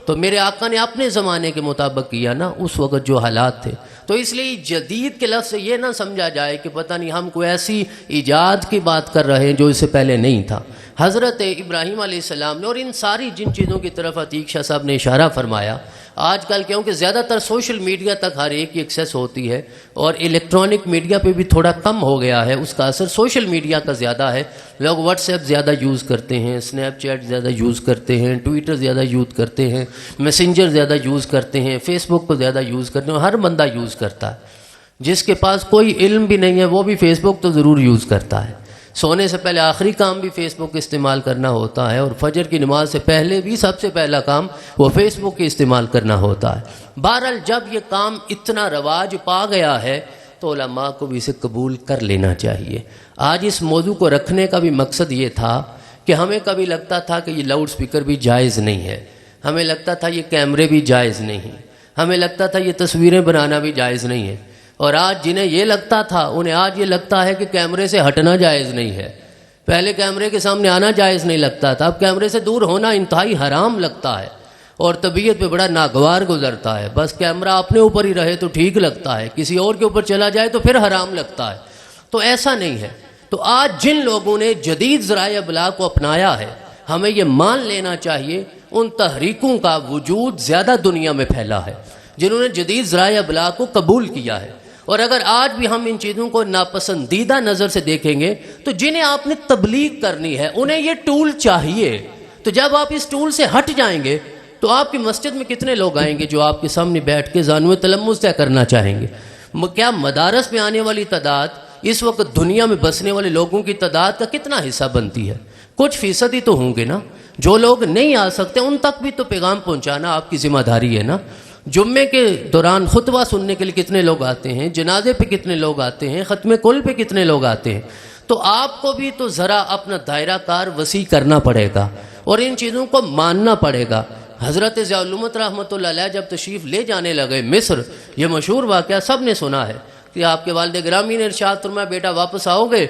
تو میرے آقا نے اپنے زمانے کے مطابق کیا نا اس وقت جو حالات تھے، تو اس لیے جدید کے لفظ سے یہ نہ سمجھا جائے کہ پتہ نہیں ہم کوئی ایسی ایجاد کی بات کر رہے ہیں جو اس سے پہلے نہیں تھا۔ حضرت ابراہیم علیہ السلام نے اور ان ساری جن چیزوں کی طرف عتیق شاہ صاحب نے اشارہ فرمایا، آج کل کیونکہ زیادہ تر سوشل میڈیا تک ہر ایک کی ایکسیس ہوتی ہے اور الیکٹرانک میڈیا پہ بھی تھوڑا کم ہو گیا ہے، اس کا اثر سوشل میڈیا کا زیادہ ہے۔ لوگ واٹس ایپ زیادہ یوز کرتے ہیں، اسنیپ چیٹ زیادہ یوز کرتے ہیں، ٹویٹر زیادہ یوز کرتے ہیں، میسنجر زیادہ یوز کرتے ہیں، فیس بک کو زیادہ یوز کرتے ہیں، ہر بندہ یوز کرتا ہے۔ جس کے پاس کوئی علم بھی نہیں ہے وہ بھی فیس بک تو ضرور یوز کرتا ہے۔ سونے سے پہلے آخری کام بھی فیس بک استعمال کرنا ہوتا ہے، اور فجر کی نماز سے پہلے بھی سب سے پہلا کام وہ فیس بک کی استعمال کرنا ہوتا ہے۔ بہرحال جب یہ کام اتنا رواج پا گیا ہے تو علماء کو بھی اسے قبول کر لینا چاہیے۔ آج اس موضوع کو رکھنے کا بھی مقصد یہ تھا کہ ہمیں کبھی لگتا تھا کہ یہ لاؤڈ سپیکر بھی جائز نہیں ہے، ہمیں لگتا تھا یہ کیمرے بھی جائز نہیں، ہمیں لگتا تھا یہ تصویریں بنانا بھی جائز نہیں ہے، اور آج جنہیں یہ لگتا تھا انہیں آج یہ لگتا ہے کہ کیمرے سے ہٹنا جائز نہیں ہے۔ پہلے کیمرے کے سامنے آنا جائز نہیں لگتا تھا، اب کیمرے سے دور ہونا انتہائی حرام لگتا ہے اور طبیعت پہ بڑا ناگوار گزرتا ہے۔ بس کیمرہ اپنے اوپر ہی رہے تو ٹھیک لگتا ہے، کسی اور کے اوپر چلا جائے تو پھر حرام لگتا ہے۔ تو ایسا نہیں ہے۔ تو آج جن لوگوں نے جدید ذرائع ابلاغ کو اپنایا ہے، ہمیں یہ مان لینا چاہیے ان تحریکوں کا وجود زیادہ دنیا میں پھیلا ہے جنہوں نے جدید ذرائع ابلاغ کو قبول کیا ہے۔ اور اگر آج بھی ہم ان چیزوں کو ناپسندیدہ نظر سے دیکھیں گے تو جنہیں آپ نے تبلیغ کرنی ہے انہیں یہ ٹول چاہیے، تو جب آپ اس ٹول سے ہٹ جائیں گے تو آپ کی مسجد میں کتنے لوگ آئیں گے جو آپ کے سامنے بیٹھ کے زانو تلمس طے کرنا چاہیں گے؟ کیا مدارس میں آنے والی تعداد اس وقت دنیا میں بسنے والے لوگوں کی تعداد کا کتنا حصہ بنتی ہے؟ کچھ فیصد ہی تو ہوں گے نا۔ جو لوگ نہیں آ سکتے ان تک بھی تو پیغام پہنچانا آپ کی ذمہ داری ہے نا۔ جمعے کے دوران خطبہ سننے کے لیے کتنے لوگ آتے ہیں، جنازے پہ کتنے لوگ آتے ہیں، ختم کل پہ کتنے لوگ آتے ہیں؟ تو آپ کو بھی تو ذرا اپنا دائرہ کار وسیع کرنا پڑے گا اور ان چیزوں کو ماننا پڑے گا۔ حضرت ضیاء الامت رحمۃ اللہ علیہ جب تشریف لے جانے لگے مصر، یہ مشہور واقعہ سب نے سنا ہے کہ آپ کے والد گرامی نے ارشاد فرمایا بیٹا واپس آؤ گے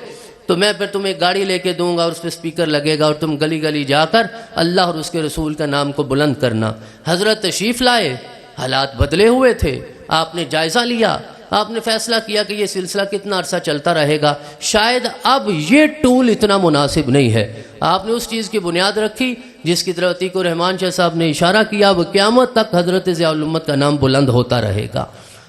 تو میں پھر تمہیں ایک گاڑی لے کے دوں گا اور اس پہ اسپیکر لگے گا اور تم گلی گلی جا کر اللہ اور اس کے رسول کا نام کو بلند کرنا۔ حضرت تشریف لائے، حالات بدلے ہوئے تھے، آپ نے جائزہ لیا، آپ نے فیصلہ کیا کہ یہ سلسلہ کتنا عرصہ چلتا رہے گا، شاید اب یہ ٹول اتنا مناسب نہیں ہے۔ آپ نے اس چیز کی بنیاد رکھی جس کی طرف عتیق الرحمان شاہ صاحب نے اشارہ کیا، وہ قیامت تک حضرت ضیاء الامت کا نام بلند ہوتا رہے گا۔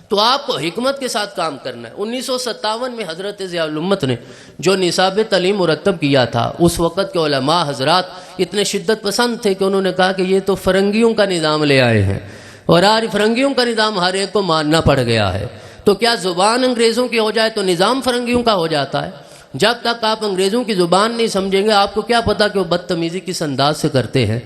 تو آپ کو حکمت کے ساتھ کام کرنا ہے۔ 1957 میں حضرت ضیاء الامت نے جو نصاب تعلیم مرتب کیا تھا، اس وقت کے علماء حضرات اتنے شدت پسند تھے کہ انہوں نے کہا کہ یہ تو فرنگیوں کا نظام لے آئے ہیں اور آج فرنگیوں کا نظام ہر ایک کو ماننا پڑ گیا ہے۔ تو کیا زبان انگریزوں کی ہو جائے تو نظام فرنگیوں کا ہو جاتا ہے؟ جب تک آپ انگریزوں کی زبان نہیں سمجھیں گے آپ کو کیا پتا کہ وہ بدتمیزی کس انداز سے کرتے ہیں۔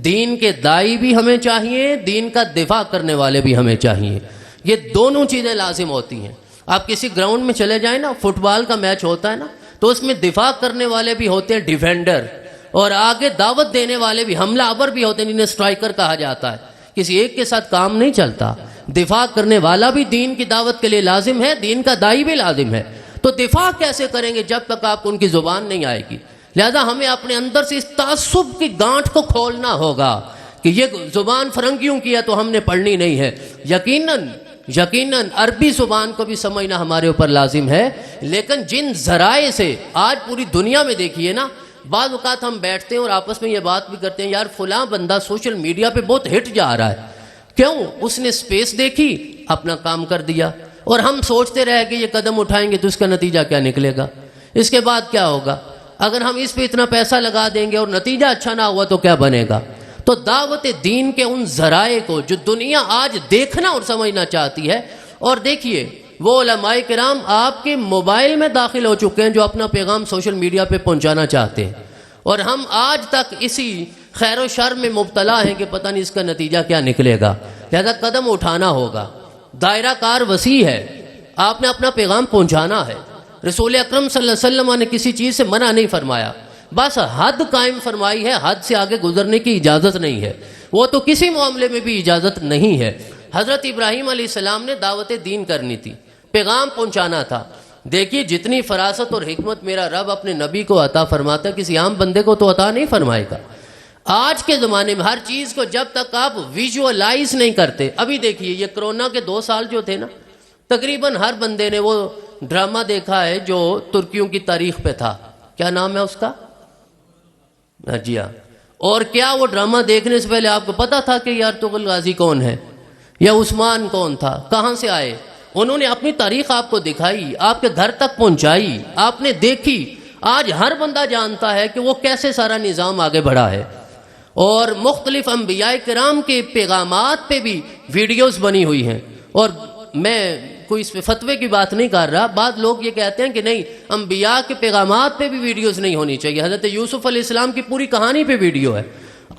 دین کے داعی بھی ہمیں چاہیے، دین کا دفاع کرنے والے بھی ہمیں چاہیے، یہ دونوں چیزیں لازم ہوتی ہیں۔ آپ کسی گراؤنڈ میں چلے جائیں نا، فٹ بال کا میچ ہوتا ہے نا، تو اس میں دفاع کرنے والے بھی ہوتے ہیں ڈیفینڈر، اور آگے دعوت دینے والے بھی حملہ آور بھی ہوتے ہیں جنہیں اسٹرائکر کہا جاتا ہے۔ کسی ایک کے ساتھ کام نہیں چلتا، دفاع کرنے والا بھی دین کی دعوت کے لیے لازم ہے، دین کا داعی بھی لازم ہے۔ تو دفاع کیسے کریں گے جب تک آپ کو ان کی زبان نہیں آئے گی؟ لہذا ہمیں اپنے اندر سے اس تعصب کی گانٹھ کو کھولنا ہوگا کہ یہ زبان فرنگیوں کی ہے تو ہم نے پڑھنی نہیں ہے۔ یقیناً یقیناً عربی زبان کو بھی سمجھنا ہمارے اوپر لازم ہے، لیکن جن ذرائع سے آج پوری دنیا میں دیکھیے نا، بعض اوقات ہم بیٹھتے ہیں اور آپس میں یہ بات بھی کرتے ہیں، یار فلاں بندہ سوشل میڈیا پہ بہت ہٹ جا رہا ہے، کیوں؟ اس نے سپیس دیکھی، اپنا کام کر دیا، اور ہم سوچتے رہے کہ یہ قدم اٹھائیں گے تو اس کا نتیجہ کیا نکلے گا، اس کے بعد کیا ہوگا، اگر ہم اس پہ اتنا پیسہ لگا دیں گے اور نتیجہ اچھا نہ ہوا تو کیا بنے گا۔ تو دعوت دین کے ان ذرائع کو جو دنیا آج دیکھنا اور سمجھنا چاہتی ہے، اور دیکھیے وہ علماء کرام آپ کے موبائل میں داخل ہو چکے ہیں جو اپنا پیغام سوشل میڈیا پہ پہنچانا چاہتے ہیں، اور ہم آج تک اسی خیر و شر میں مبتلا ہیں کہ پتہ نہیں اس کا نتیجہ کیا نکلے گا، لہذا قدم اٹھانا ہوگا، دائرہ کار وسیع ہے، آپ نے اپنا پیغام پہنچانا ہے۔ رسول اکرم صلی اللہ علیہ وسلم نے کسی چیز سے منع نہیں فرمایا، بس حد قائم فرمائی ہے، حد سے آگے گزرنے کی اجازت نہیں ہے، وہ تو کسی معاملے میں بھی اجازت نہیں ہے۔ حضرت ابراہیم علیہ السلام نے دعوت دین کرنی تھی، پیغام پہنچانا تھا۔ دیکھیے جتنی فراست اور حکمت میرا رب اپنے نبی کو عطا فرماتا ہے، کسی عام بندے کو تو عطا نہیں فرمائے گا۔ آج کے زمانے میں ہر چیز کو جب تک آپ ویژوالائز نہیں کرتے، ابھی دیکھیے یہ کرونا کے 2 سال جو تھے نا، تقریباً ہر بندے نے وہ ڈرامہ دیکھا ہے جو ترکیوں کی تاریخ پہ تھا، کیا نام ہے اس کا؟ جی ہاں۔ اور کیا وہ ڈرامہ دیکھنے سے پہلے آپ کو پتا تھا کہ یہ ارطغرل غازی کون ہے یا عثمان کون تھا، کہاں سے آئے؟ انہوں نے اپنی تاریخ آپ کو دکھائی، آپ کے گھر تک پہنچائی، آپ نے دیکھی۔ آج ہر بندہ جانتا ہے کہ وہ کیسے سارا نظام آگے بڑھا ہے، اور مختلف انبیاء کرام کے پیغامات پہ بھی ویڈیوز بنی ہوئی ہیں۔ اور میں کوئی اس پہ فتوے کی بات نہیں کر رہا، بعض لوگ یہ کہتے ہیں کہ نہیں انبیاء کے پیغامات پہ بھی ویڈیوز نہیں ہونی چاہیے، حضرت یوسف علیہ السلام کی پوری کہانی پہ ویڈیو ہے۔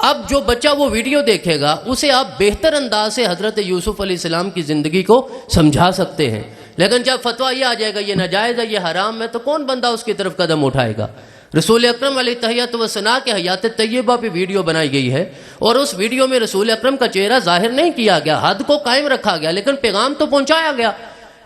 اب جو بچہ وہ ویڈیو دیکھے گا اسے آپ بہتر انداز سے حضرت یوسف علیہ السلام کی زندگی کو سمجھا سکتے ہیں، لیکن جب فتویٰ یہ آ جائے گا یہ ناجائز ہے، یہ حرام ہے، تو کون بندہ اس کی طرف قدم اٹھائے گا؟ رسول اکرم علیہ تحیۃ و ثنا کے حیات طیبہ پہ ویڈیو بنائی گئی ہے، اور اس ویڈیو میں رسول اکرم کا چہرہ ظاہر نہیں کیا گیا، حد کو قائم رکھا گیا، لیکن پیغام تو پہنچایا گیا۔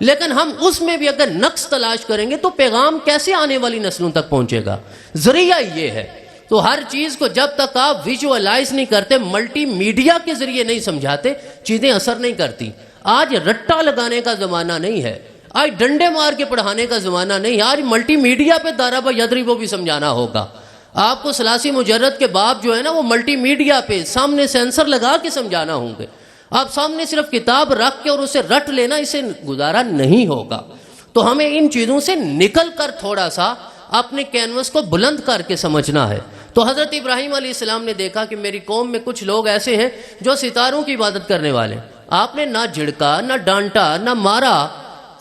لیکن ہم اس میں بھی اگر نقص تلاش کریں گے تو پیغام کیسے آنے والی نسلوں تک پہنچے گا؟ ذریعہ یہ ہے۔ تو ہر چیز کو جب تک آپ ویژوالائز نہیں کرتے، ملٹی میڈیا کے ذریعے نہیں سمجھاتے، چیزیں اثر نہیں کرتی۔ آج رٹا لگانے کا زمانہ نہیں ہے، آج ڈنڈے مار کے پڑھانے کا زمانہ نہیں ہے، آج ملٹی میڈیا پہ ضرب یضرب بھی سمجھانا ہوگا۔ آپ کو ثلاثی مجرد کے باب جو ہے نا وہ ملٹی میڈیا پہ سامنے سینسر لگا کے سمجھانا ہوں گے۔ آپ سامنے صرف کتاب رکھ کے اور اسے رٹ لینا، اسے گزارا نہیں ہوگا۔ تو ہمیں ان چیزوں سے نکل کر تھوڑا سا اپنے کینوس کو بلند کر کے سمجھنا ہے۔ تو حضرت ابراہیم علیہ السلام نے دیکھا کہ میری قوم میں کچھ لوگ ایسے ہیں جو ستاروں کی عبادت کرنے والے، آپ نے نہ جھڑکا، نہ ڈانٹا، نہ مارا،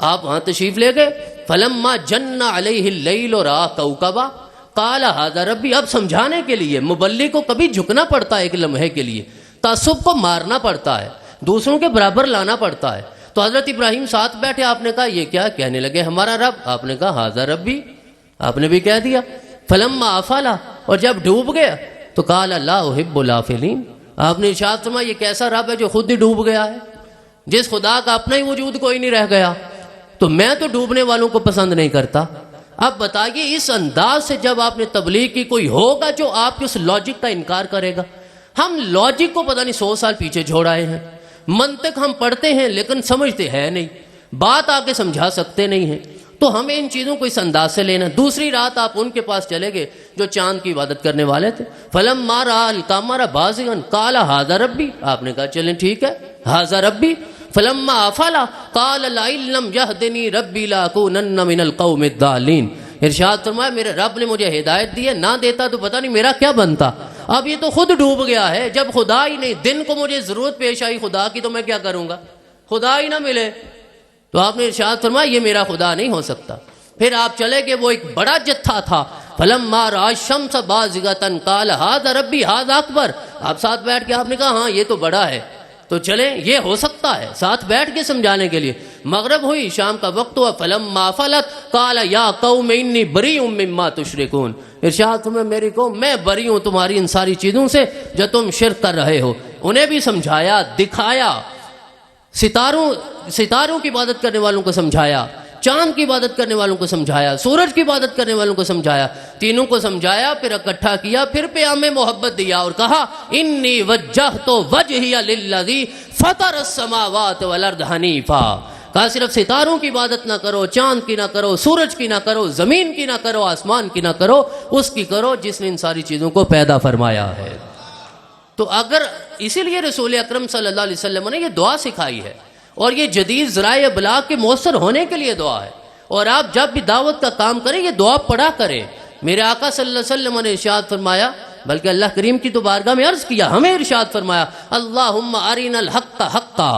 آپ وہاں تشریف لے گئے۔ فلما جن علیہ اللیل رأى کوکبا قال ھذا ربی۔ اب سمجھانے کے لیے مبلغ کو کبھی جھکنا پڑتا ہے، ایک لمحے کے لیے تعصب کو مارنا پڑتا ہے، دوسروں کے برابر لانا پڑتا ہے۔ تو حضرت ابراہیم ساتھ بیٹھے، آپ نے کہا یہ کیا؟ کہنے لگے ہمارا رب۔ آپ نے کہا ھذا ربی، آپ نے بھی کہہ دیا۔ فلما افل، اور جب ڈوب گیا تو قال لا احب الافلین۔ آپ نے ارشاد فرمایا یہ کیسا رب ہے جو خود ہی ڈوب گیا ہے، جس خدا کا اپنا ہی وجود کوئی نہیں رہ گیا، تو میں تو ڈوبنے والوں کو پسند نہیں کرتا۔ اب بتائیے اس انداز سے جب آپ نے تبلیغ کی، کوئی ہوگا جو آپ کے اس لاجک کا انکار کرے گا؟ ہم لاجک کو پتہ نہیں 100 سال پیچھے چھوڑ آئے ہیں، منطق ہم پڑھتے ہیں لیکن سمجھتے ہیں نہیں، بات آ کے سمجھا سکتے نہیں ہیں۔ تو ہمیں ان چیزوں کو اس انداز سے لینا۔ دوسری رات آپ ان کے پاس چلے گئے جو چاند کی عبادت کرنے والے تھے۔ فلما رأى القمر بازغا قال ھذا ربی۔ آپ نے کہا چلیں ٹھیک ہے، ھذا ربی۔ فلما افل قال لئن لم يهدني ربي لاكونن من القوم الضالين۔ ارشاد فرمایا میرے رب نے مجھے ہدایت دی ہے، نہ دیتا تو پتہ نہیں میرا کیا بنتا۔ اب یہ تو خود ڈوب گیا ہے، جب خدا ہی نہیں، دن کو مجھے ضرورت پیش آئی خدا کی تو میں کیا کروں گا؟ خدا ہی نہ ملے تو آپ نے ارشاد فرمایا یہ میرا خدا نہیں ہو سکتا۔ پھر آپ چلے کہ وہ ایک بڑا جتھا تھا۔ فلما رأى الشمس بازغة قال ھذا ربی ھذا اکبر۔ آپ ساتھ بیٹھ کے آپ نے کہا ہاں یہ تو بڑا ہے، تو چلیں یہ ہو سکتا ہے، ساتھ بیٹھ کے سمجھانے کے لیے۔ مغرب ہوئی، شام کا وقت ہوا۔ فلما فلت قال یا قوم انی بریء مما تشرکون۔ ارشاد فرمایا میری قوم میں بری ہوں تمہاری ان ساری چیزوں سے جو تم شرک کر رہے ہو۔ انہیں بھی سمجھایا، دکھایا، ستاروں کی عبادت کرنے والوں کو سمجھایا، چاند کی عبادت کرنے والوں کو سمجھایا، سورج کی عبادت کرنے والوں کو سمجھایا، تینوں کو سمجھایا، پھر اکٹھا کیا، پھر پیام محبت دیا اور کہا انی وجہت وجہی للذی فطر السماوات والارض حنیفا، کہا صرف ستاروں کی عبادت نہ کرو، چاند کی نہ کرو، سورج کی نہ کرو، زمین کی نہ کرو، آسمان کی نہ کرو، اس کی کرو جس نے ان ساری چیزوں کو پیدا فرمایا ہے۔ تو اگر اسی لیے رسول اکرم صلی اللہ علیہ وسلم نے یہ دعا سکھائی ہے، اور یہ جدید ذرائع ابلاغ کے مؤثر ہونے کے لیے دعا ہے، اور آپ جب بھی دعوت کا کام کریں یہ دعا پڑھا کریں۔ میرے آقا صلی اللہ علیہ وسلم نے ارشاد فرمایا، بلکہ اللہ کریم کی تو بارگاہ میں عرض کیا، ہمیں ارشاد فرمایا، اللہم ارنا الحق حقا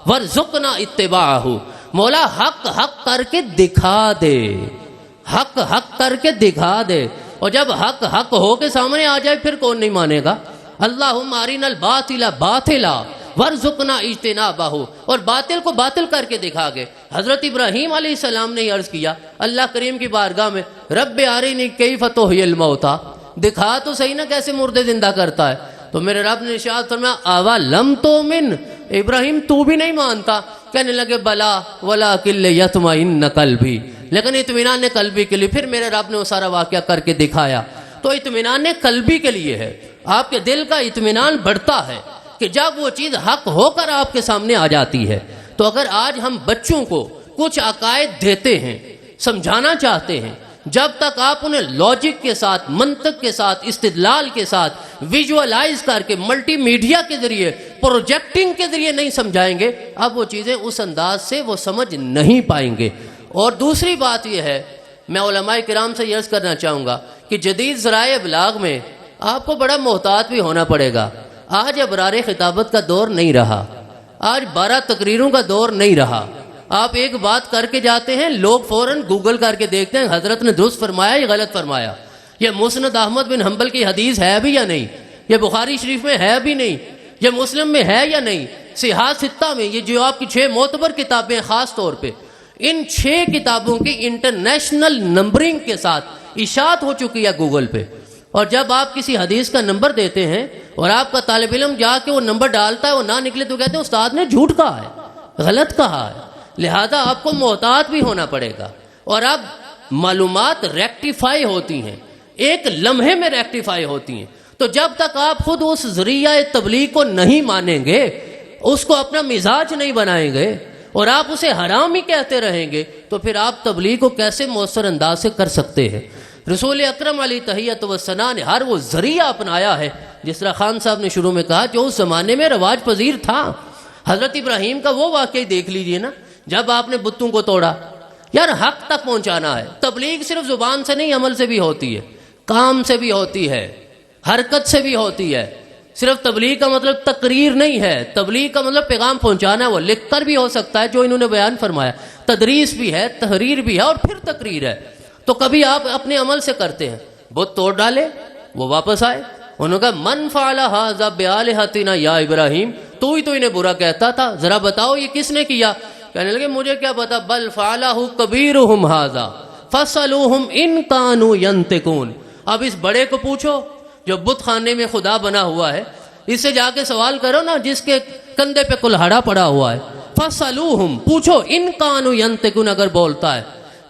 وارزقنا اتباعہ، مولا حق حق کر کے دکھا دے، حق حق کر کے دکھا دے، اور جب حق حق ہو کے سامنے آ جائے پھر کون نہیں مانے گا؟ اللہم ارنا الباطل باطلا وارزقنا اجتنابہ، اور باطل کو باطل کر کے دکھا گئے۔ حضرت ابراہیم علیہ السلام نے عرض کیا اللہ کریم کی بارگاہ میں، رب ارنی کیف تحیی الموتی، دکھا تو صحیح نا کیسے مردے زندہ کرتا ہے۔ تو میرے رب نے ارشاد فرمایا اولم تؤمن، ابراہیم تو بھی نہیں مانتا؟ کہنے لگے بلا ولکن لیطمئن قلبی، لیکن اطمینان قلبی کے لیے۔ پھر میرے رب نے وہ سارا واقعہ کر کے دکھایا۔ تو اطمینان قلبی کے لیے ہے، آپ کے دل کا اطمینان بڑھتا ہے کہ جب وہ چیز حق ہو کر آپ کے سامنے آ جاتی ہے۔ تو اگر آج ہم بچوں کو کچھ عقائد دیتے ہیں، سمجھانا چاہتے ہیں، جب تک آپ انہیں لاجک کے ساتھ، منطق کے ساتھ، استدلال کے ساتھ ویژوالائز کر کے ملٹی میڈیا کے ذریعے، پروجیکٹنگ کے ذریعے نہیں سمجھائیں گے، اب وہ چیزیں اس انداز سے وہ سمجھ نہیں پائیں گے۔ اور دوسری بات یہ ہے، میں علماء کرام سے یہ عرض کرنا چاہوں گا کہ جدید ذرائع ابلاغ میں آپ کو بڑا محتاط بھی ہونا پڑے گا۔ آج ابرار خطابت کا دور نہیں رہا، آج 12 تقریروں کا دور نہیں رہا۔ آپ ایک بات کر کے جاتے ہیں، لوگ فوراً گوگل کر کے دیکھتے ہیں حضرت نے درست فرمایا یا غلط فرمایا، یہ مسند احمد بن حنبل کی حدیث ہے بھی یا نہیں، یہ بخاری شریف میں ہے بھی نہیں، یہ مسلم میں ہے یا نہیں، صحاح ستہ میں، یہ جو آپ کی 6 معتبر کتابیں خاص طور پہ، ان 6 کتابوں کی انٹرنیشنل نمبرنگ کے ساتھ اشاعت ہو چکی ہے گوگل پہ۔ اور جب آپ کسی حدیث کا نمبر دیتے ہیں اور آپ کا طالب علم جا کے وہ نمبر ڈالتا ہے، وہ نہ نکلے تو کہتے ہیں استاد نے جھوٹ کہا ہے، غلط کہا ہے۔ لہذا آپ کو محتاط بھی ہونا پڑے گا، اور اب معلومات ریکٹیفائی ہوتی ہیں، ایک لمحے میں ریکٹیفائی ہوتی ہیں۔ تو جب تک آپ خود اس ذریعہ تبلیغ کو نہیں مانیں گے، اس کو اپنا مزاج نہیں بنائیں گے، اور آپ اسے حرام ہی کہتے رہیں گے، تو پھر آپ تبلیغ کو کیسے مؤثر انداز سے کر سکتے ہیں؟ رسول اکرم علیہ تحیۃ والثناء نے ہر وہ ذریعہ اپنایا ہے، جس طرح خان صاحب نے شروع میں کہا، جو اس زمانے میں رواج پذیر تھا۔ حضرت ابراہیم کا وہ واقعہ دیکھ لیجئے نا، جب آپ نے بتوں کو توڑا، یار حق تک پہنچانا ہے۔ تبلیغ صرف زبان سے نہیں، عمل سے بھی ہوتی ہے، کام سے بھی ہوتی ہے، حرکت سے بھی ہوتی ہے۔ صرف تبلیغ کا مطلب تقریر نہیں ہے، تبلیغ کا مطلب پیغام پہنچانا ہے۔ وہ لکھ کر بھی ہو سکتا ہے جو انہوں نے بیان فرمایا، تدریس بھی ہے، تحریر بھی ہے، اور پھر تقریر ہے۔ تو کبھی آپ اپنے عمل سے کرتے ہیں، بت توڑ ڈالے، وہ واپس آئے، انہوں نے کہا من فعل ھذا بآلہتنا یا ابراہیم، تو ہی تو انہیں برا کہتا تھا، ذرا بتاؤ یہ کس نے کیا؟ کہنے لگے مجھے کیا پتا، بل فعلہ کبیرہم ھذا فاسألوہم ان کانوا ینطقون۔ اب اس بڑے کو پوچھو جو بت خانے میں خدا بنا ہوا ہے، اس سے جا کے سوال کرو نا جس کے کندھے پہ کلہاڑا پڑا ہوا ہے، فاسألوہم، پوچھو، ان کانوا ینطقون، اگر بولتا ہے۔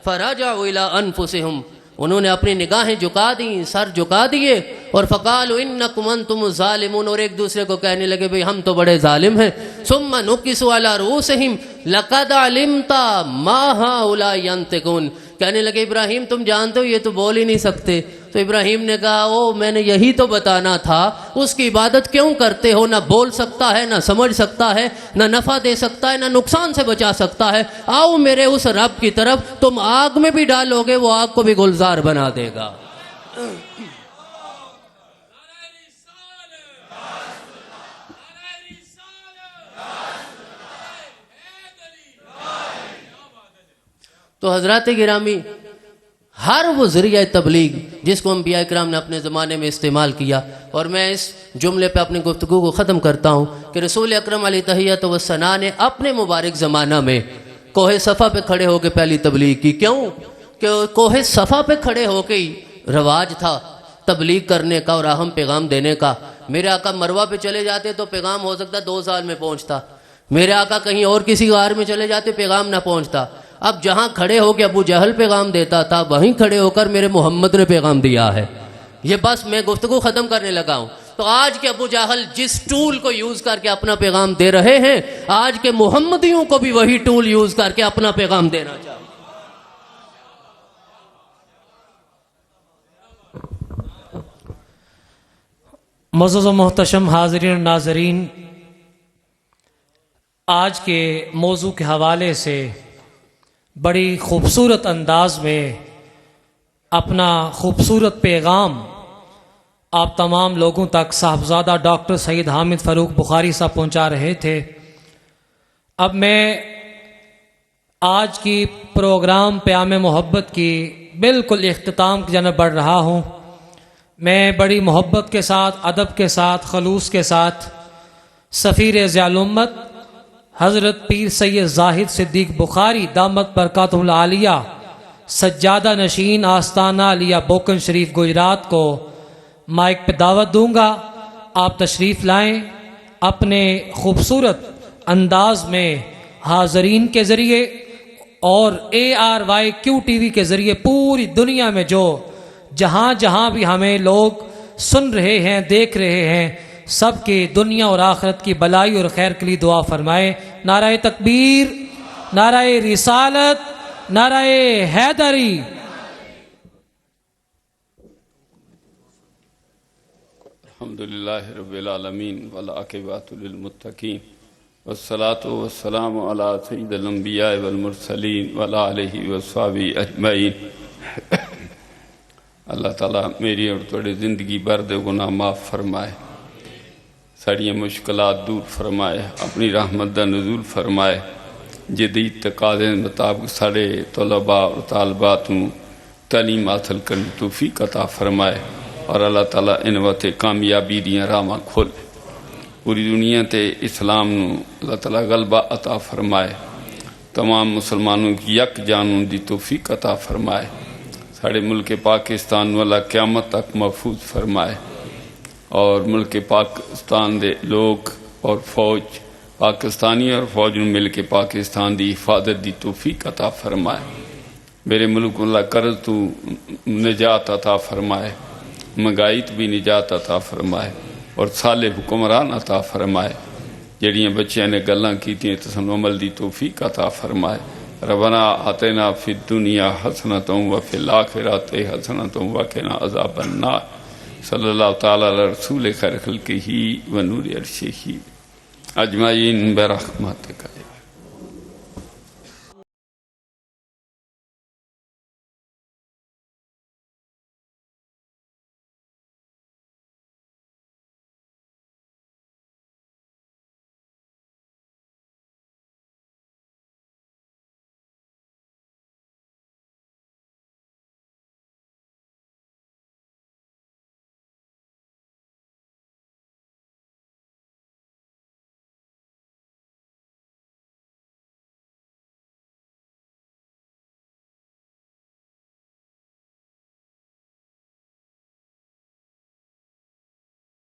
فرجعوا الی انفسہم، انہوں نے اپنی نگاہیں جھکا دیں، سر جھکا دیے، اور فقالوا انکم انتم الظالمون، اور ایک دوسرے کو کہنے لگے بھئی ہم تو بڑے ظالم ہیں۔ ثم نکسوا علی رؤوسہم لقد علمت ما ہؤلاء ینطقون، کہنے لگے ابراہیم تم جانتے ہو یہ تو بول ہی نہیں سکتے۔ تو ابراہیم نے کہا او میں نے یہی تو بتانا تھا، اس کی عبادت کیوں کرتے ہو؟ نہ بول سکتا ہے، نہ سمجھ سکتا ہے، نہ نفع دے سکتا ہے، نہ نقصان سے بچا سکتا ہے۔ آؤ میرے اس رب کی طرف، تم آگ میں بھی ڈالو گے وہ آگ کو بھی گلزار بنا دے گا۔ تو حضرات گرامی، ہر وہ ذریعہ تبلیغ جس کو انبیاء کرام نے اپنے زمانے میں استعمال کیا، اور میں اس جملے پہ اپنی گفتگو کو ختم کرتا ہوں کہ رسول اکرم علیہ تحیۃ والثناء نے اپنے مبارک زمانہ میں کوہ صفا پہ کھڑے ہو کے پہلی تبلیغ کی۔ کیوں کہ کوہ صفا پہ کھڑے ہو کے ہی رواج تھا تبلیغ کرنے کا اور اہم پیغام دینے کا۔ میرے آقا مروہ پہ چلے جاتے تو پیغام ہو سکتا 2 سال میں پہنچتا، میرے آقا کہیں اور کسی غار میں چلے جاتے پیغام نہ پہنچتا۔ اب جہاں کھڑے ہو کے ابو جہل پیغام دیتا تھا، وہیں کھڑے ہو کر میرے محمد نے پیغام دیا ہے۔ یہ بس میں گفتگو ختم کرنے لگا ہوں۔ تو آج کے ابو جہل جس ٹول کو یوز کر کے اپنا پیغام دے رہے ہیں، آج کے محمدیوں کو بھی وہی ٹول یوز کر کے اپنا پیغام دینا چاہیے۔ معزز و محتشم حاضرین و ناظرین، آج کے موضوع کے حوالے سے بڑی خوبصورت انداز میں اپنا خوبصورت پیغام آپ تمام لوگوں تک صاحبزادہ ڈاکٹر سید حامد فاروق بخاری صاحب پہنچا رہے تھے۔ اب میں آج کی پروگرام پیام محبت کی بالکل اختتام کی جانب بڑھ رہا ہوں۔ میں بڑی محبت کے ساتھ، ادب کے ساتھ، خلوص کے ساتھ سفیر ضیاء الامت حضرت پیر سید زاہد صدیق بخاری دامت برکاتہ العالیہ سجادہ نشین آستانہ علیہ بوکن شریف گجرات کو مائک پہ دعوت دوں گا۔ آپ تشریف لائیں، اپنے خوبصورت انداز میں حاضرین کے ذریعے اور ARYQ TV کے ذریعے پوری دنیا میں جو جہاں جہاں بھی ہمیں لوگ سن رہے ہیں، دیکھ رہے ہیں، سب کی دنیا اور آخرت کی بلائی اور خیر کے لیے دعا فرمائے۔ نعرہ تکبیر، نعرہ رسالت، نعرہ حیدری۔ الحمدللہ رب العالمین والعاقبۃ للمتقین والصلاة والسلام علی سید الانبیاء والمرسلین وعلی آلہ وصحبہ اجمعین۔ اللہ تعالیٰ میری اور تھوڑی زندگی بھر دے گناہ معاف فرمائے، ساڑیاں مشکلات دور فرمائے، اپنی رحمت دا نزول فرمائے، جدید تقاضے مطابق ساڑے طلباء اور طالبات تعلیم حاصل کرنے توفیق عطا فرمائے، اور اللہ تعالیٰ ان وقت کامیابی دیاں راہاں کھول پوری دنیا تے اسلام نو اللہ تعالیٰ غلبہ عطا فرمائے، تمام مسلمانوں کی یک جانوں دی توفیق عطا فرمائے، ساڑے ملک پاکستان والا قیامت تک محفوظ فرمائے، اور ملک پاکستان دے لوگ اور فوج پاکستانی اور فوج نے مل کے پاکستان دی حفاظت دی توفیق عطا فرمائے۔ میرے ملک اللہ قرض تو نجات عطا فرمائے، مہنگائی تو بھی نجات عطا فرمائے، اور صالح حکمران عطا فرمائے، جڑیاں بچیاں نے گلاں کیتیں تسن عمل دی توفیق عطا فرمائے۔ ربنا آتنا فی الدنیا حسنۃ وفی الآخرۃ حسنۃ وقنا عذاب النار۔ صلی اللہ تعالیٰ علی رسول خیر خلقہ و نور عرشہ اجمعین برحمتک۔